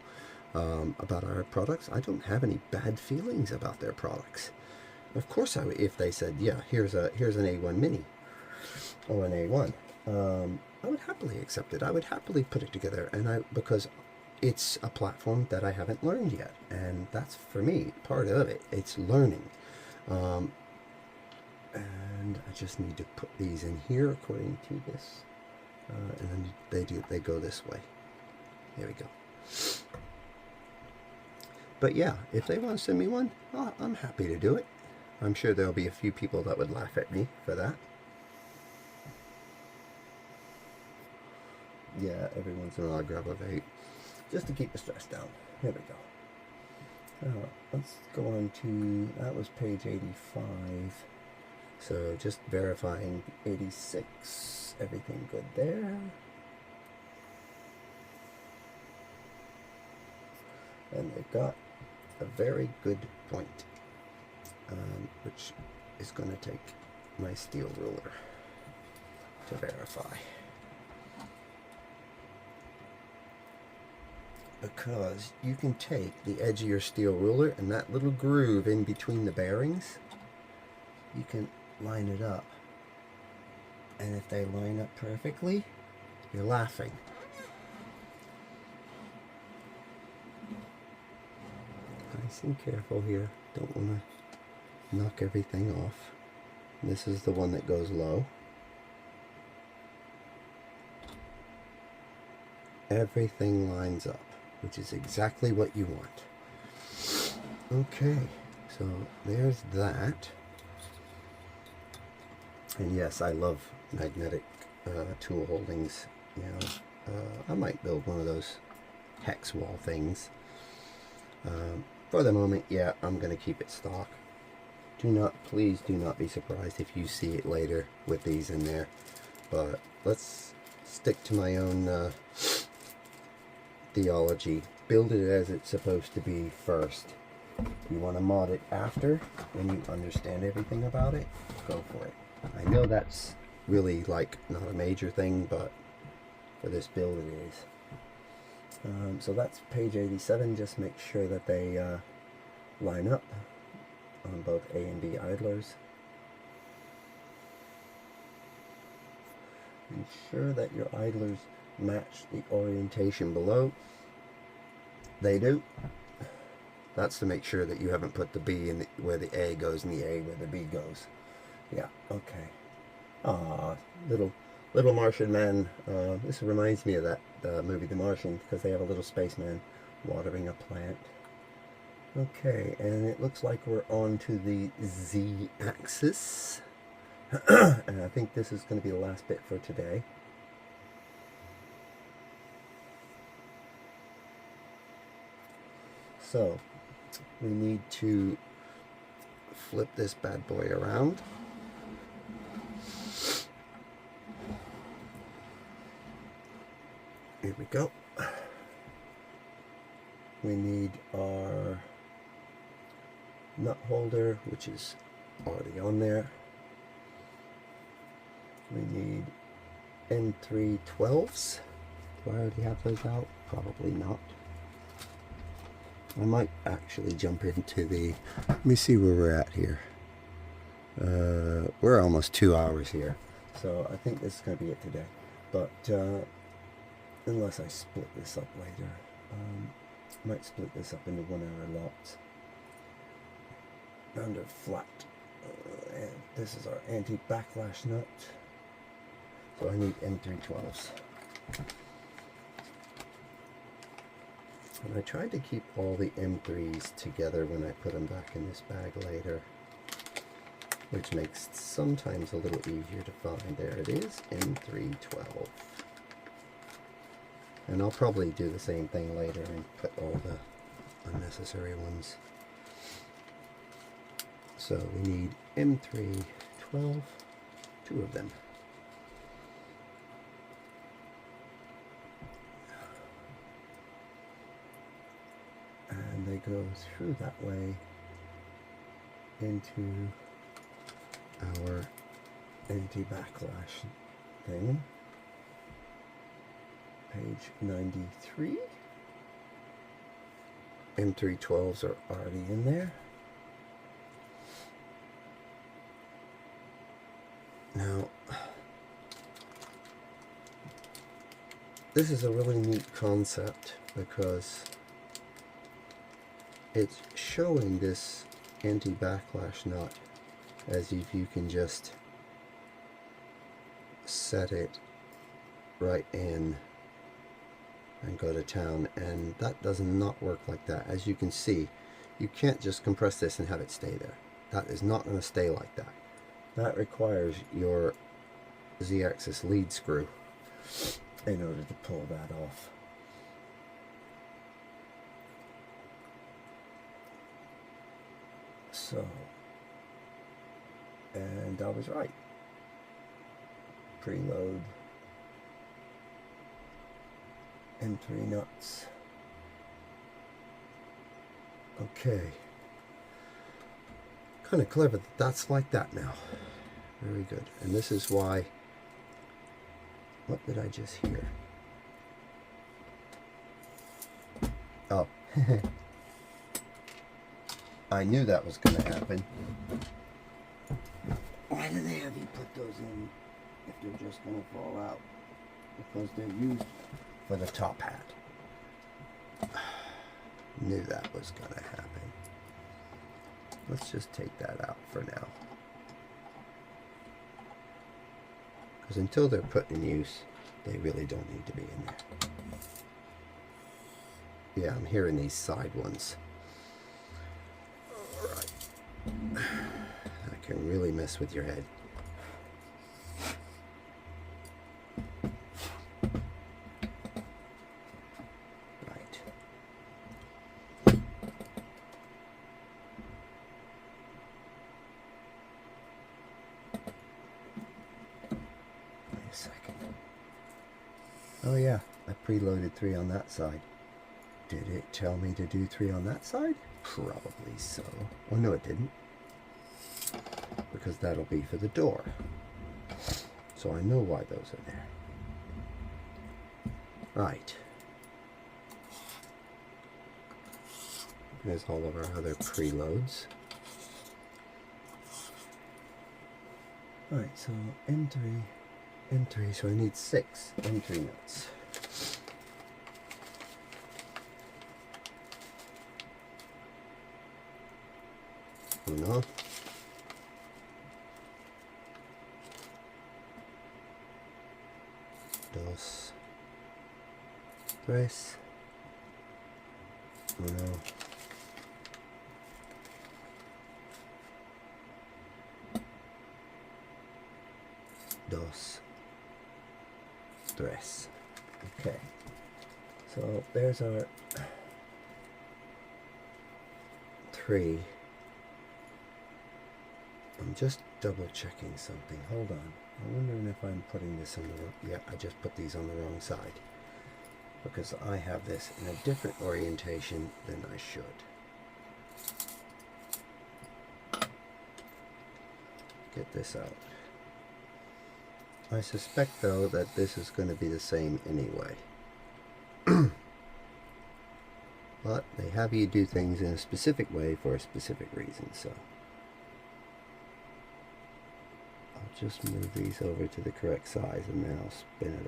about our products? I don't have any bad feelings about their products. Of course I would, if they said, yeah, here's an A1 Mini or an A1. I would happily accept it. I would happily put it together, and because it's a platform that I haven't learned yet, and that's, for me, part of it. It's learning. And I just need to put these in here according to this, and then they go this way. There we go. But yeah, if they want to send me one, I'm happy to do it. I'm sure there'll be a few people that would laugh at me for that. Yeah, every once in a while I grab a vape just to keep the stress down. Here we go. Let's go on to, that was page 85. So just verifying 86, everything good there. And they've got a very good point, which is going to take my steel ruler to verify. Because you can take the edge of your steel ruler and that little groove in between the bearings, you can line it up, and if they line up perfectly, you're laughing. Nice and careful here, don't want to knock everything off. This is the one that goes low. Everything lines up, which is exactly what you want. Okay, so there's that. And yes, I love magnetic tool holdings. You know, I might build one of those hex wall things. For the moment, yeah, I'm going to keep it stock. Please do not be surprised if you see it later with these in there. But let's stick to my own theology. Build it as it's supposed to be first. You want to mod it after, when you understand everything about it, go for it. I know that's really like not a major thing, but for this build it is. So that's page 87. Just make sure that they line up on both A and B idlers. Ensure that your idlers match the orientation below. They do. That's to make sure that you haven't put the B in where the A goes and the A where the B goes. Yeah, okay. Little Martian man. This reminds me of that movie The Martian, because they have a little spaceman watering a plant. Okay, and it looks like we're on to the Z-axis. And I think this is going to be the last bit for today. So we need to flip this bad boy around. Here we go. We need our nut holder, which is already on there. We need N312s. Do I already have those out? Probably not. I might actually jump into the... Let me see where we're at here. We're almost 2 hours here. So I think this is going to be it today. But unless I split this up later. I might split this up into 1 hour lots. Under flat. And this is our anti-backlash nut. So I need M312s. And I tried to keep all the M3s together when I put them back in this bag later, which makes sometimes a little easier to find. There it is, M312. And I'll probably do the same thing later and put all the unnecessary ones. So we need M312, 2 of them. And they go through that way into our anti-backlash thing. Page 93. M312s are already in there. Now, this is a really neat concept because it's showing this anti-backlash nut as if you can just set it right in and go to town, and that does not work like that. As you can see, you can't just compress this and have it stay there. That is not going to stay like that. That requires your Z-axis lead screw in order to pull that off. So, and I was right. Preload M3 nuts. Okay. Kind of clever that that's like that now. Very good. And this is why... What did I just hear? Oh. I knew that was going to happen. Why do they have you put those in if they're just going to fall out? Because they're used for the top hat. Knew that was going to happen. Let's just take that out for now. Because until they're put in use, they really don't need to be in there. Yeah, I'm hearing these side ones. Alright. That can really mess with your head. Right. Wait a second. Oh yeah, I preloaded 3 on that side. Did it tell me to do 3 on that side? Probably so. Oh no, it didn't. Because that'll be for the door. So I know why those are there. Right. There's all of our other preloads. Alright, so M3, so I need 6 M3 nuts. Uno. Dos. Tres. Uno. Dos. Tres. Okay. So there's our 3. I'm just double checking something. Hold on. I'm wondering if I'm putting this on the wrong... Yeah, I just put these on the wrong side, because I have this in a different orientation than I should. Get this out. I suspect though that this is going to be the same anyway. But they have you do things in a specific way for a specific reason, so I'll just move these over to the correct size and then I'll spin it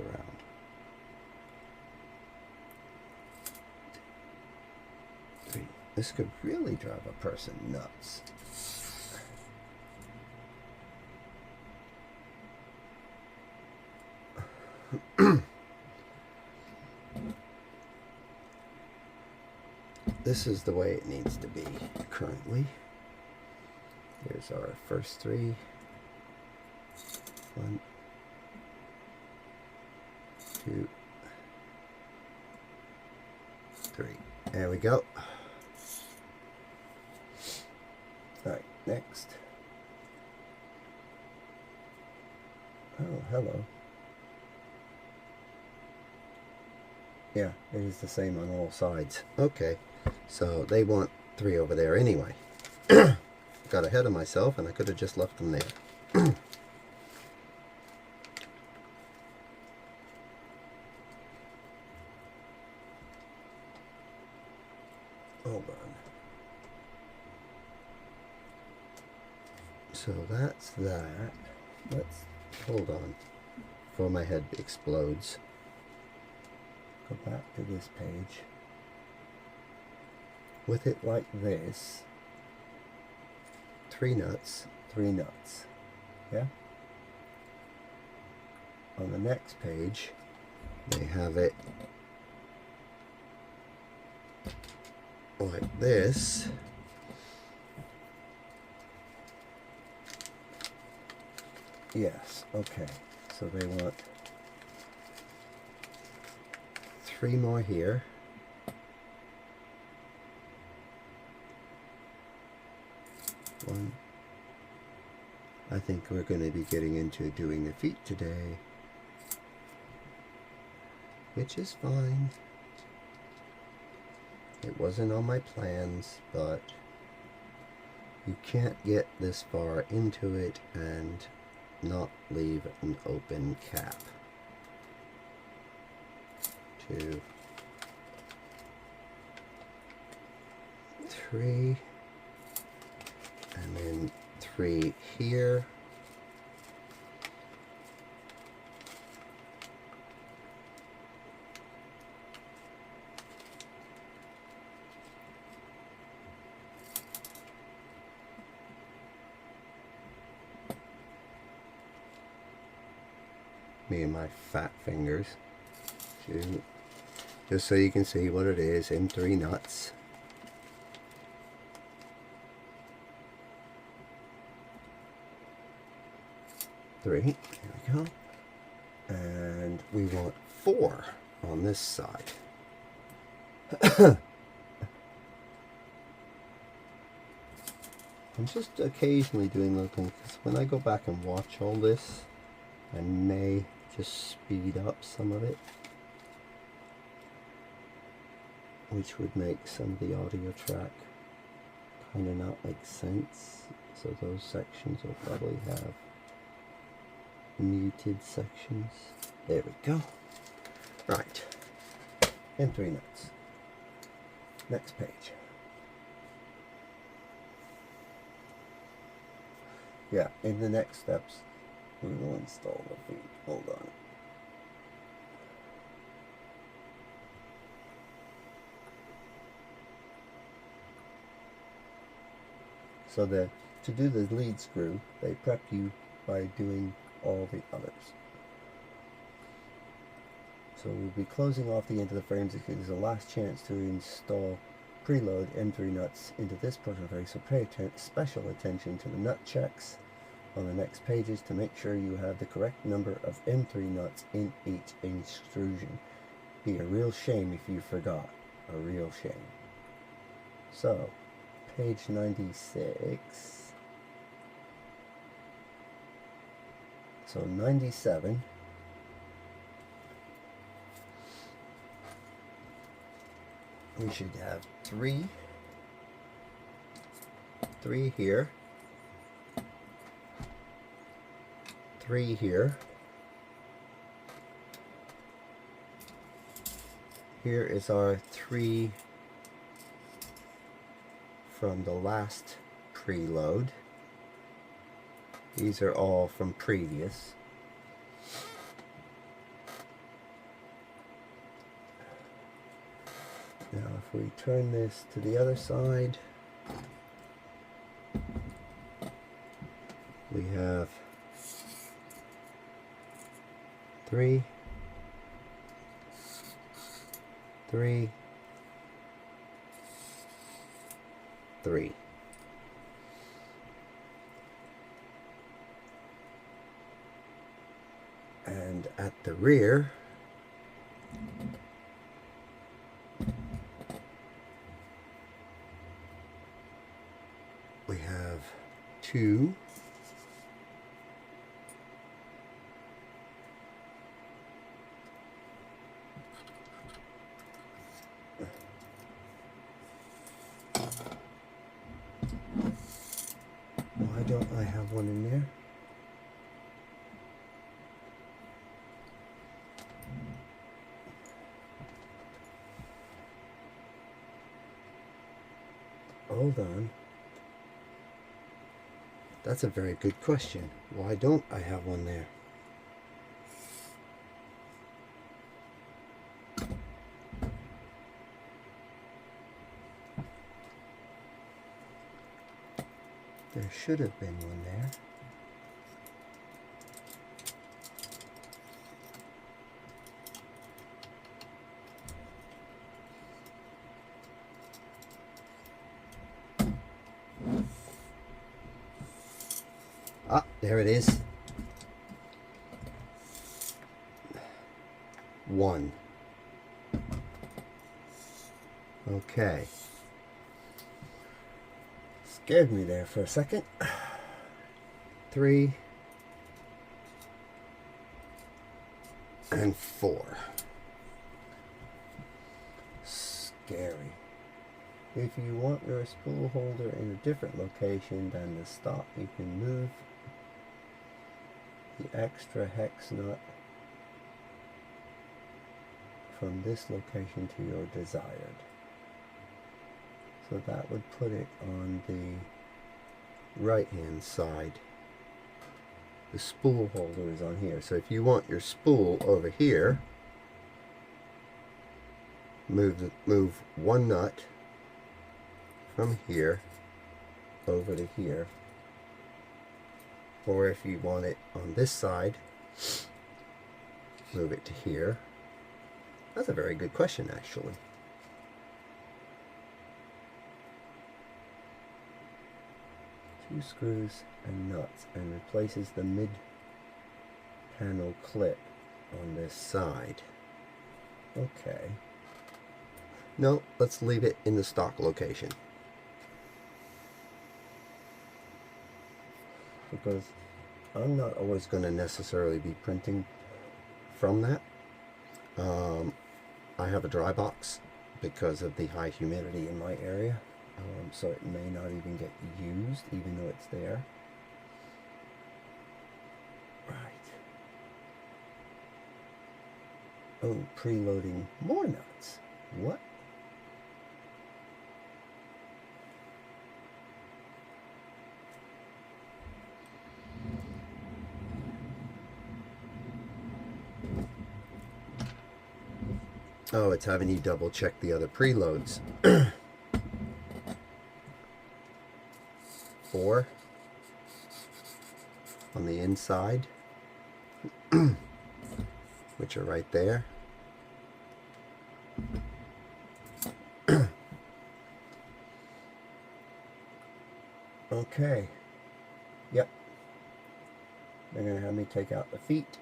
around. This could really drive a person nuts. This is the way it needs to be currently. Here's our first 3. 1, 2, 3. There we go. Alright, next. Oh, hello. Yeah, it is the same on all sides. Okay, so they want 3 over there anyway. Got ahead of myself and I could have just left them there. Hold on. So that's that. Let's hold on before my head explodes. Go back to this page. With it like this, 3 nuts, 3 nuts. Yeah? On the next page, they have it like this. Yes, okay. So they want 3 more here. 1. I think we're going to be getting into doing the feet today, which is fine. It wasn't on my plans, but you can't get this far into it and not leave an open cap. 2, 3, and then 3 here. Me and my fat fingers. 2. Just so you can see what it is in 3 nuts. There we go. And we want 4 on this side. I'm just occasionally doing little things, because when I go back and watch all this, I may just speed up some of it, which would make some of the audio track kind of not make sense. So those sections will probably have muted sections. There we go. Right. And 3 nuts. Next page. Yeah, in the next steps, we will install the feet. Hold on. So to do the lead screw, they prep you by doing all the others. So we'll be closing off the end of the frames. It is the last chance to install preload M3 nuts into this portion. So pay special attention to the nut checks on the next pages to make sure you have the correct number of M3 nuts in each extrusion. Be a real shame if you forgot. A real shame. So page 96. So 97. We should have three here, 3 here. Here is our 3 from the last preload. These are all from previous. Now if we turn this to the other side, we have 3, 3, 3. And at the rear, we have 2, why don't I have one in there? Hold on. That's a very good question. Why don't I have one there? There should have been one there. Ah, there it is. 1. Okay. Scared me there for a second. 3 and 4. Scary. If you want your spool holder in a different location than the stock, you can move the extra hex nut from this location to your desired. So that would put it on the right hand side. The spool holder is on here. So if you want your spool over here, move one nut from here over to here. Or if you want it on this side, move it to here. That's a very good question, actually. Two screws and nuts, and replaces the mid panel clip on this side. Okay. No, let's leave it in the stock location. Because I'm not always going to necessarily be printing from that. I have a dry box because of the high humidity in my area, so it may not even get used even though it's there. Right. Oh, preloading more nuts. What? Oh, it's having you double check the other preloads. 4 on the inside, which are right there. Okay. Yep. They're going to have me take out the feet.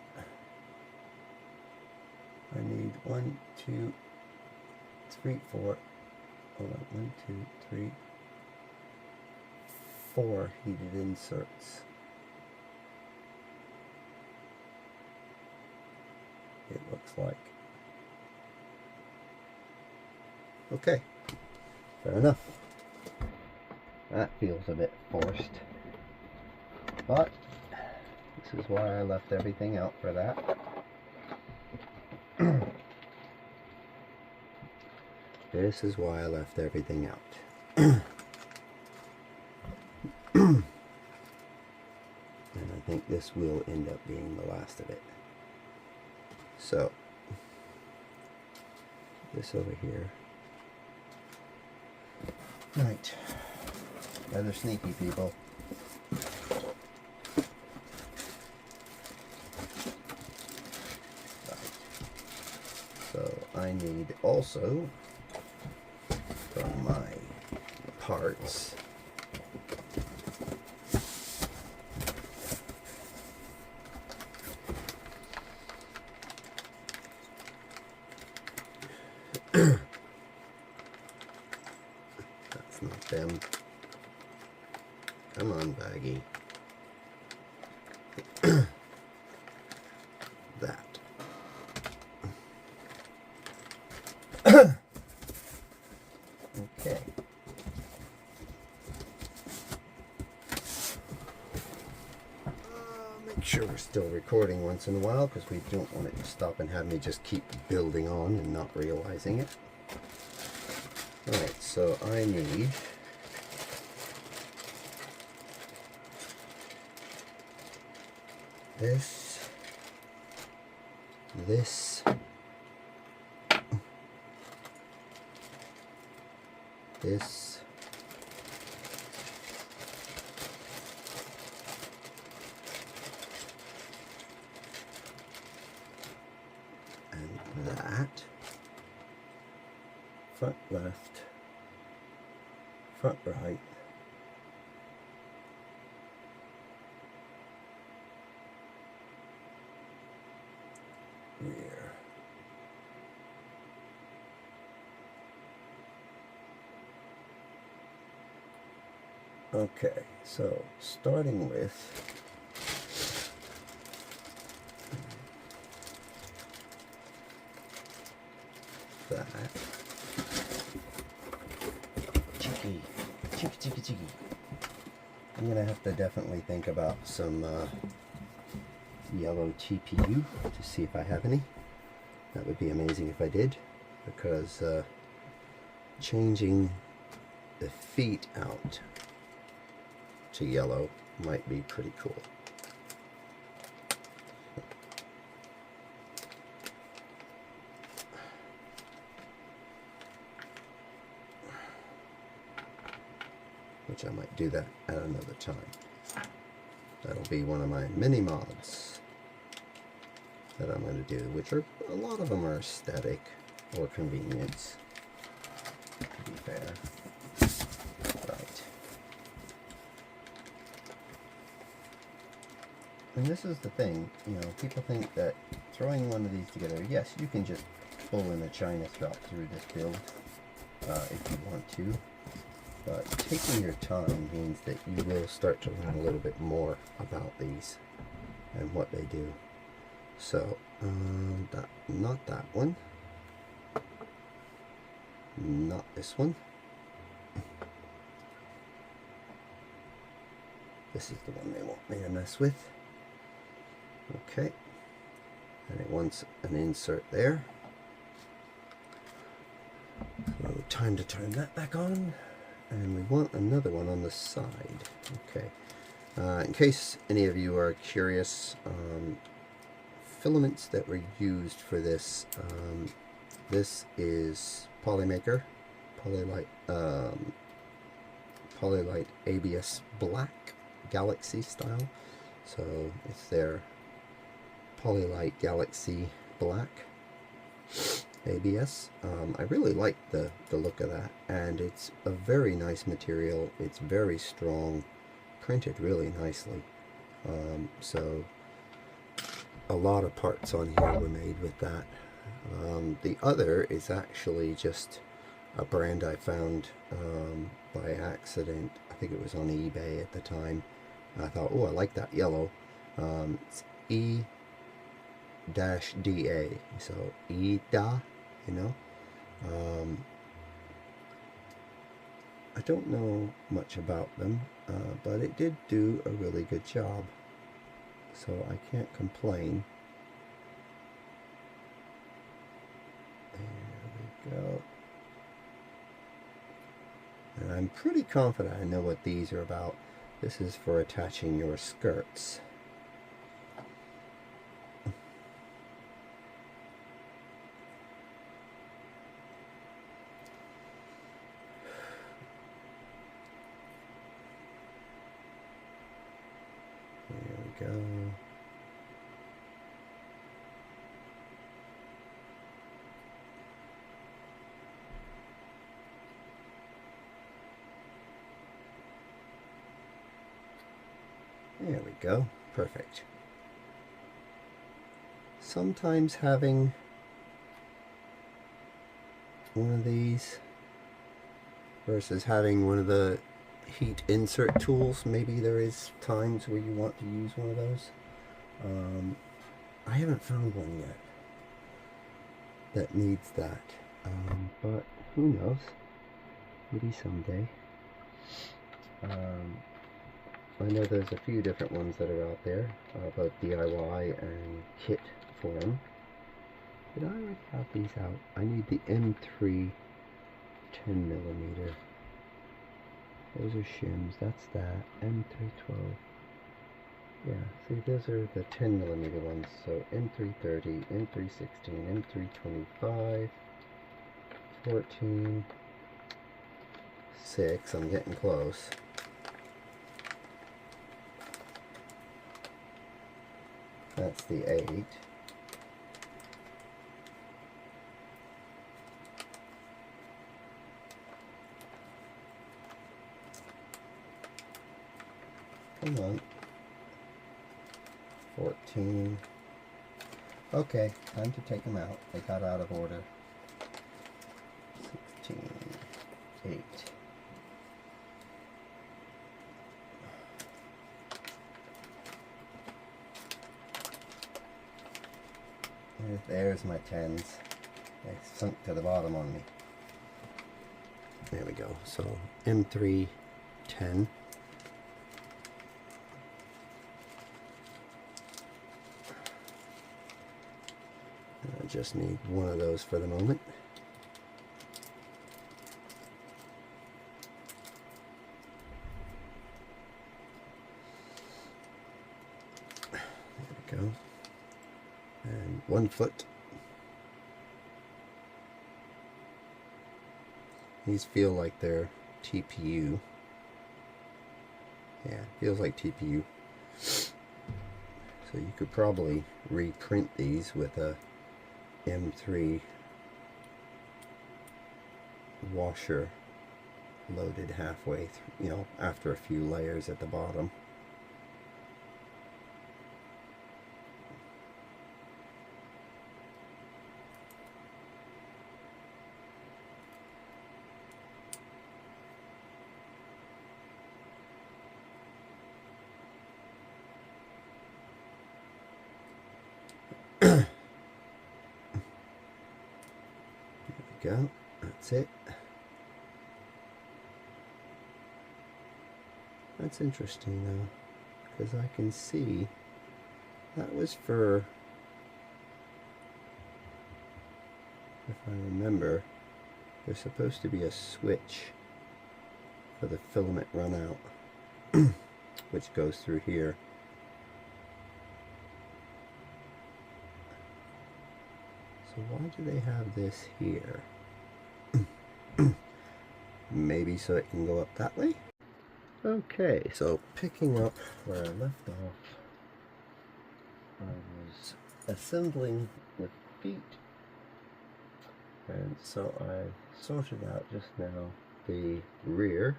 I need 1, 2, 3, 4. Hold on. 1, 2, 3, 4 heated inserts. It looks like. Okay, fair enough. That feels a bit forced, but this is why I left everything out for that. This is why I left everything out. And I think this will end up being the last of it. So, this over here. Right. Rather sneaky, people. Right. So, I need also, from my parts, that's not them. Come on, baggy. That. Okay. Make sure we're still recording once in a while, because we don't want it to stop and have me just keep building on and not realizing it. Alright, so I need this, this, this, and that. Front left, front right, rear. Okay, so starting with that. Cheeky. I'm going to have to definitely think about some yellow TPU to see if I have any. That would be amazing if I did, because changing the feet out to yellow might be pretty cool. Which I might do that at another time. That'll be one of my mini mods that I'm going to do, which are, a lot of them are aesthetic or convenience, to be fair. Right. And this is the thing, you know, people think that throwing one of these together, yes, you can just pull in a China strap through this build if you want to. But taking your time means that you will start to learn a little bit more about these and what they do. So, not that one. Not this one. This is the one they want me to mess with. Okay. And it wants an insert there. So, time to turn that back on. And we want another one on the side. Okay. In case any of you are curious, filaments that were used for this, this is Polymaker, Polylite ABS Black Galaxy style. So it's their Polylite Galaxy Black ABS. I really like the look of that, and it's a very nice material. It's very strong, printed really nicely. So a lot of parts on here were made with that. The other is actually just a brand I found by accident. I think it was on eBay at the time. I thought, oh, I like that yellow. It's E-DA, so EDA, you know. I don't know much about them, but it did do a really good job, so I can't complain. There we go. And I'm pretty confident I know what these are about. This is for attaching your skirts. There we go. There we go. Perfect. Sometimes having one of these versus having one of the heat insert tools, maybe there is times where you want to use one of those. I haven't found one yet that needs that, but who knows, maybe someday. I know there's a few different ones that are out there, both DIY and kit form. Did I already have these out? I need the M3 10mm. Those are shims, that's that. M312. Yeah, see, those are the 10mm ones. So M330, M316, M325, 14, 6, I'm getting close. That's the 8. Come on. 14. Okay, time to take them out. They got out of order. 16. 8. There's my 10s. They sunk to the bottom on me. There we go. So M3 10. I just need one of those for the moment. There we go. And 1 foot. These feel like they're TPU. Yeah, feels like TPU. So you could probably reprint these with a M3 washer loaded halfway through, you know, after a few layers at the bottom. Go. That's it. That's interesting though, because I can see that was for, if I remember, there's supposed to be a switch for the filament run out, which goes through here. So why do they have this here? Maybe so it can go up that way? Okay, so picking up where I left off, I was assembling the feet, and so I sorted out just now the rear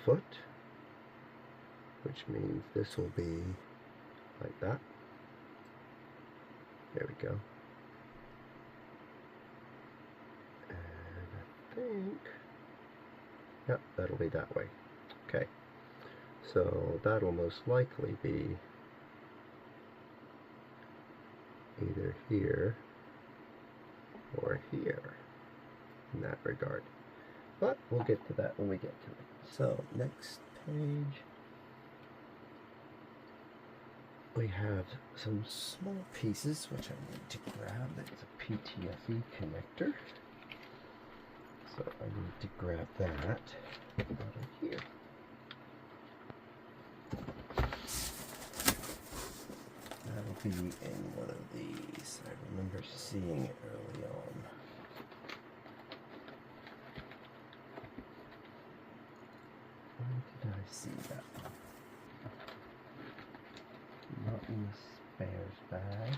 foot, which means this will be like that. There we go. And I think Yep, that'll be that way. Okay, so that'll most likely be either here or here in that regard. But we'll get to that when we get to it. So next page, we have some small pieces which I need to grab. It's a PTFE connector. So I need to grab that out of here. That'll be in one of these. I remember seeing it early on. Where did I see that? Not in the spares bag.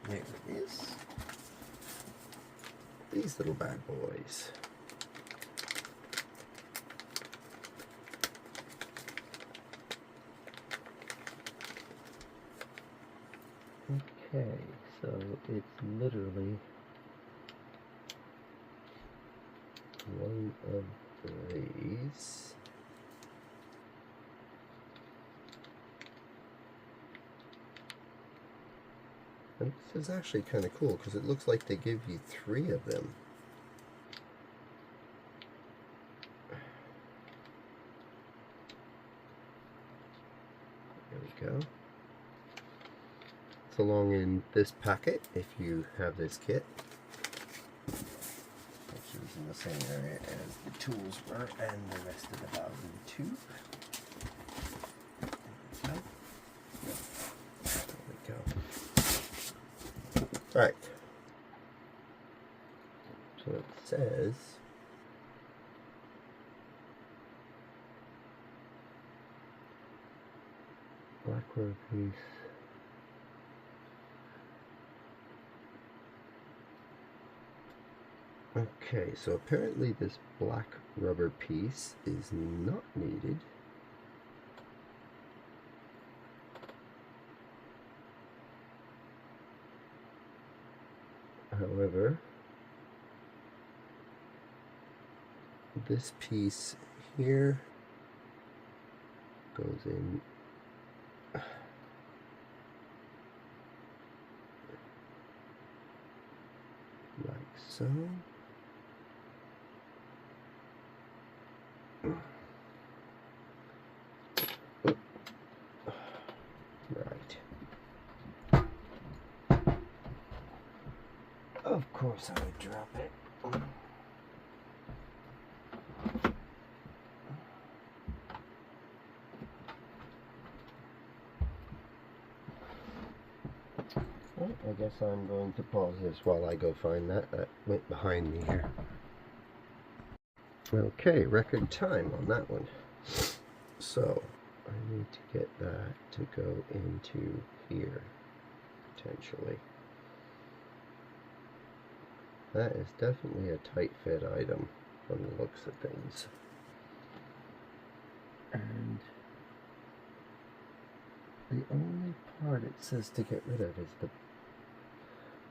There it is. These little bad boys. Okay, so it's literally one of these. And this is actually kind of cool because it looks like they give you 3 of them. There we go. It's along in this packet if you have this kit, which is in the same area as the tools were and the rest of the Bowden tube. There we go. Alright. So it says black rubber piece. Okay, so apparently this black rubber piece is not needed. However, this piece here goes in like so. Right. Of course I would drop it. Well, I guess I'm going to pause this while I go find that. That went behind me here. Okay, record time on that one. So, I need to get that to go into here, potentially. That is definitely a tight fit item from the looks of things. And the only part it says to get rid of is the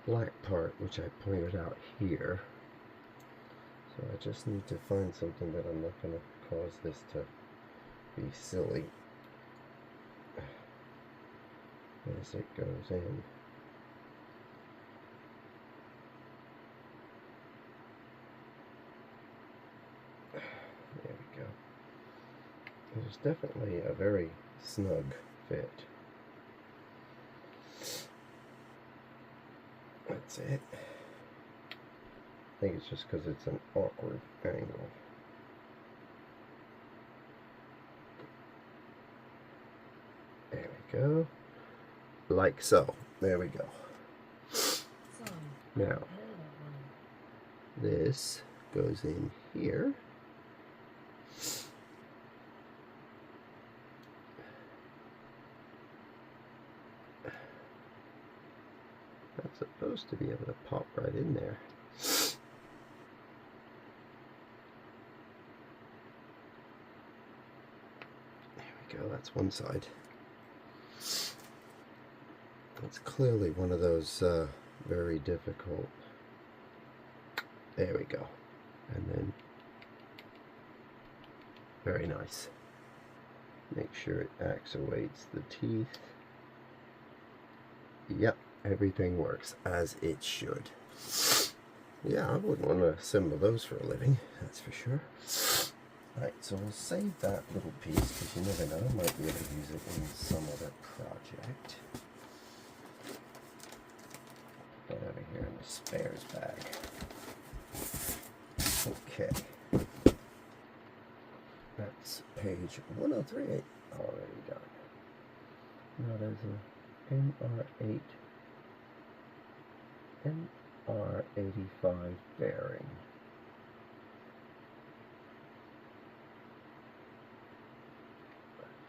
black part, which I pointed out here. So I just need to find something that I'm not going to cause this to be silly as it goes in. There we go. There's definitely a very snug fit. That's it. I think it's just because it's an awkward angle. There we go. Like so. There we go. Now, this goes in here. That's supposed to be able to pop right in there. There we go, that's one side. It's clearly one of those very difficult. There we go. And then, very nice. Make sure it actuates the teeth. Yep, everything works as it should. Yeah, I wouldn't want to assemble those for a living, that's for sure. Alright, so we'll save that little piece because you never know, I might be able to use it in some other project. Put that over here in the spares bag. Okay. That's page 1038 already done. Now there's a MR85 bearing.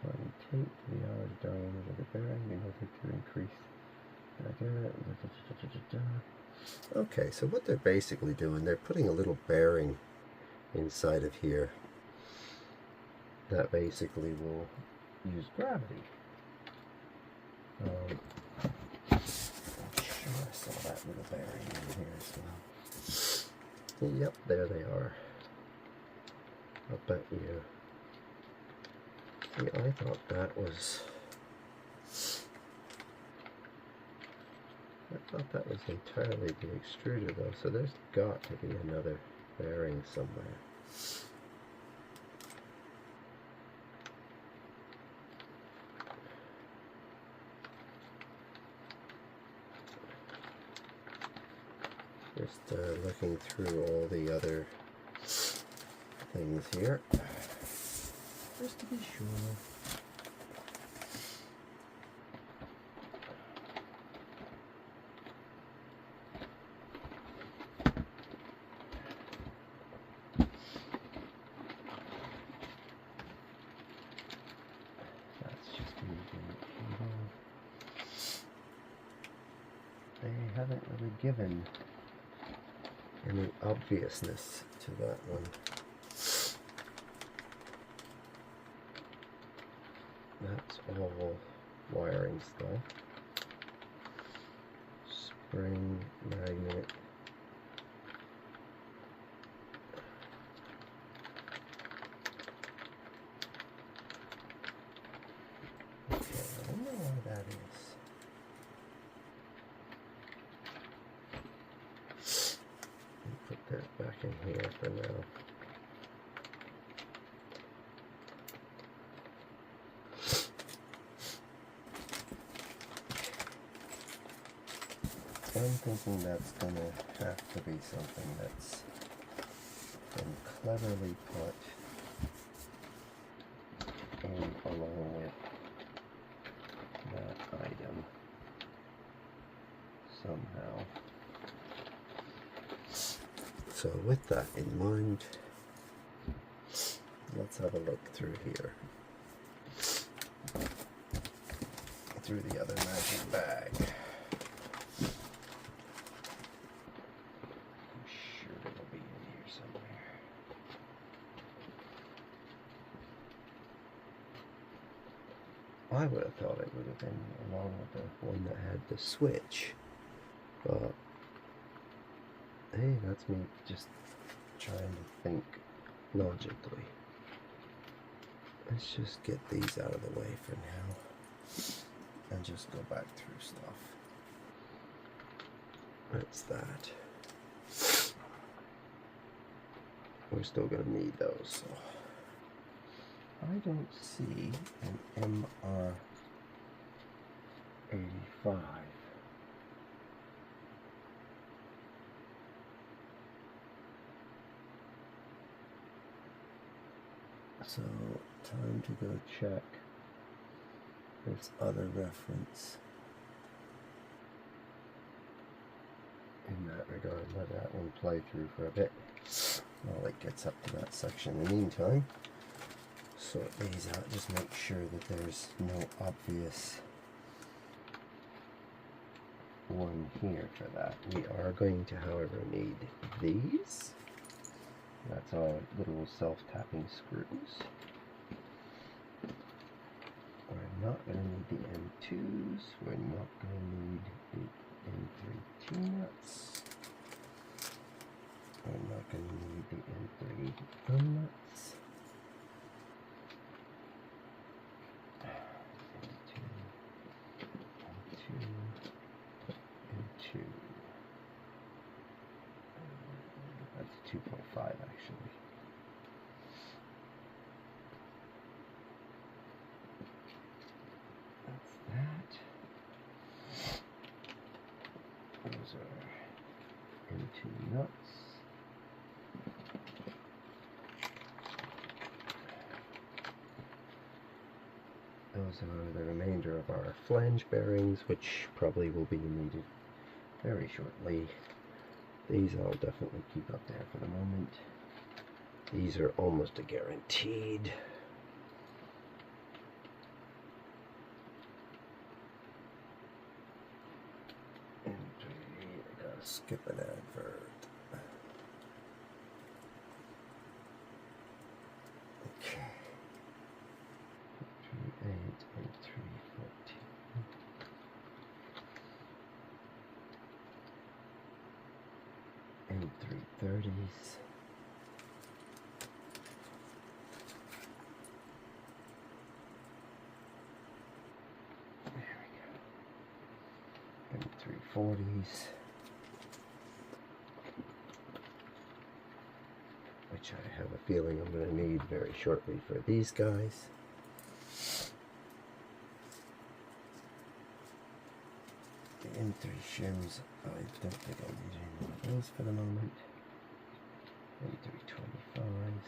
Applying tape to the outer diameter of the bearing in order to increase. Okay, so what they're basically doing, they're putting a little bearing inside of here that basically will use gravity. I'm sure I saw that little bearing in here as well. Yep, there they are. I'll bet you. See, I thought that was... entirely the extruder though, so there's got to be another bearing somewhere. Just looking through all the other things here, just to be sure. They haven't really given any obviousness to that one. That's all wiring stuff. Spring, magnet. Okay, I don't know why that is. Put that back in here for now. I'm thinking that's going to have to be something that's been cleverly put in along with that item somehow. So with that in mind, let's have a look through here. Through the other magic bag. I'm sure it'll be in here somewhere. I would have thought it would have been along with the one that had the switch. But hey, that's me just trying to think logically. Let's just get these out of the way for now and just go back through stuff. That's that. We're still going to need those. So I don't see an MR85. So, time to go check this other reference. In that regard, let that one play through for a bit while it gets up to that section. In the meantime, sort these out, just make sure that there's no obvious one here for that. We are going to, however, need these. That's our little self-tapping screws. We're not going to need the M2s. We're not going to need the M3 T-nuts. We're not going to need the M3 thumb nuts. M2, M2. That's 2.5 actually. That's that. Those are M2 nuts. Those are the remainder of our flange bearings, which probably will be needed very shortly. These I'll definitely keep up there for the moment. These are almost a guaranteed. And I gotta skip an advert. Okay. M3 30s. There we go. M340s, which I have a feeling I'm going to need very shortly for these guys. The M3 shims, I don't think I need any more of those for the moment. M325s.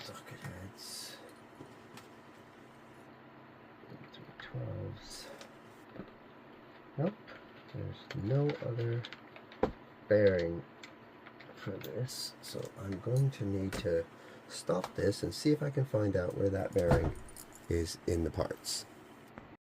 Socket heads. M312s. Nope, there's no other bearing for this, so I'm going to need to stop this and see if I can find out where that bearing is in the parts.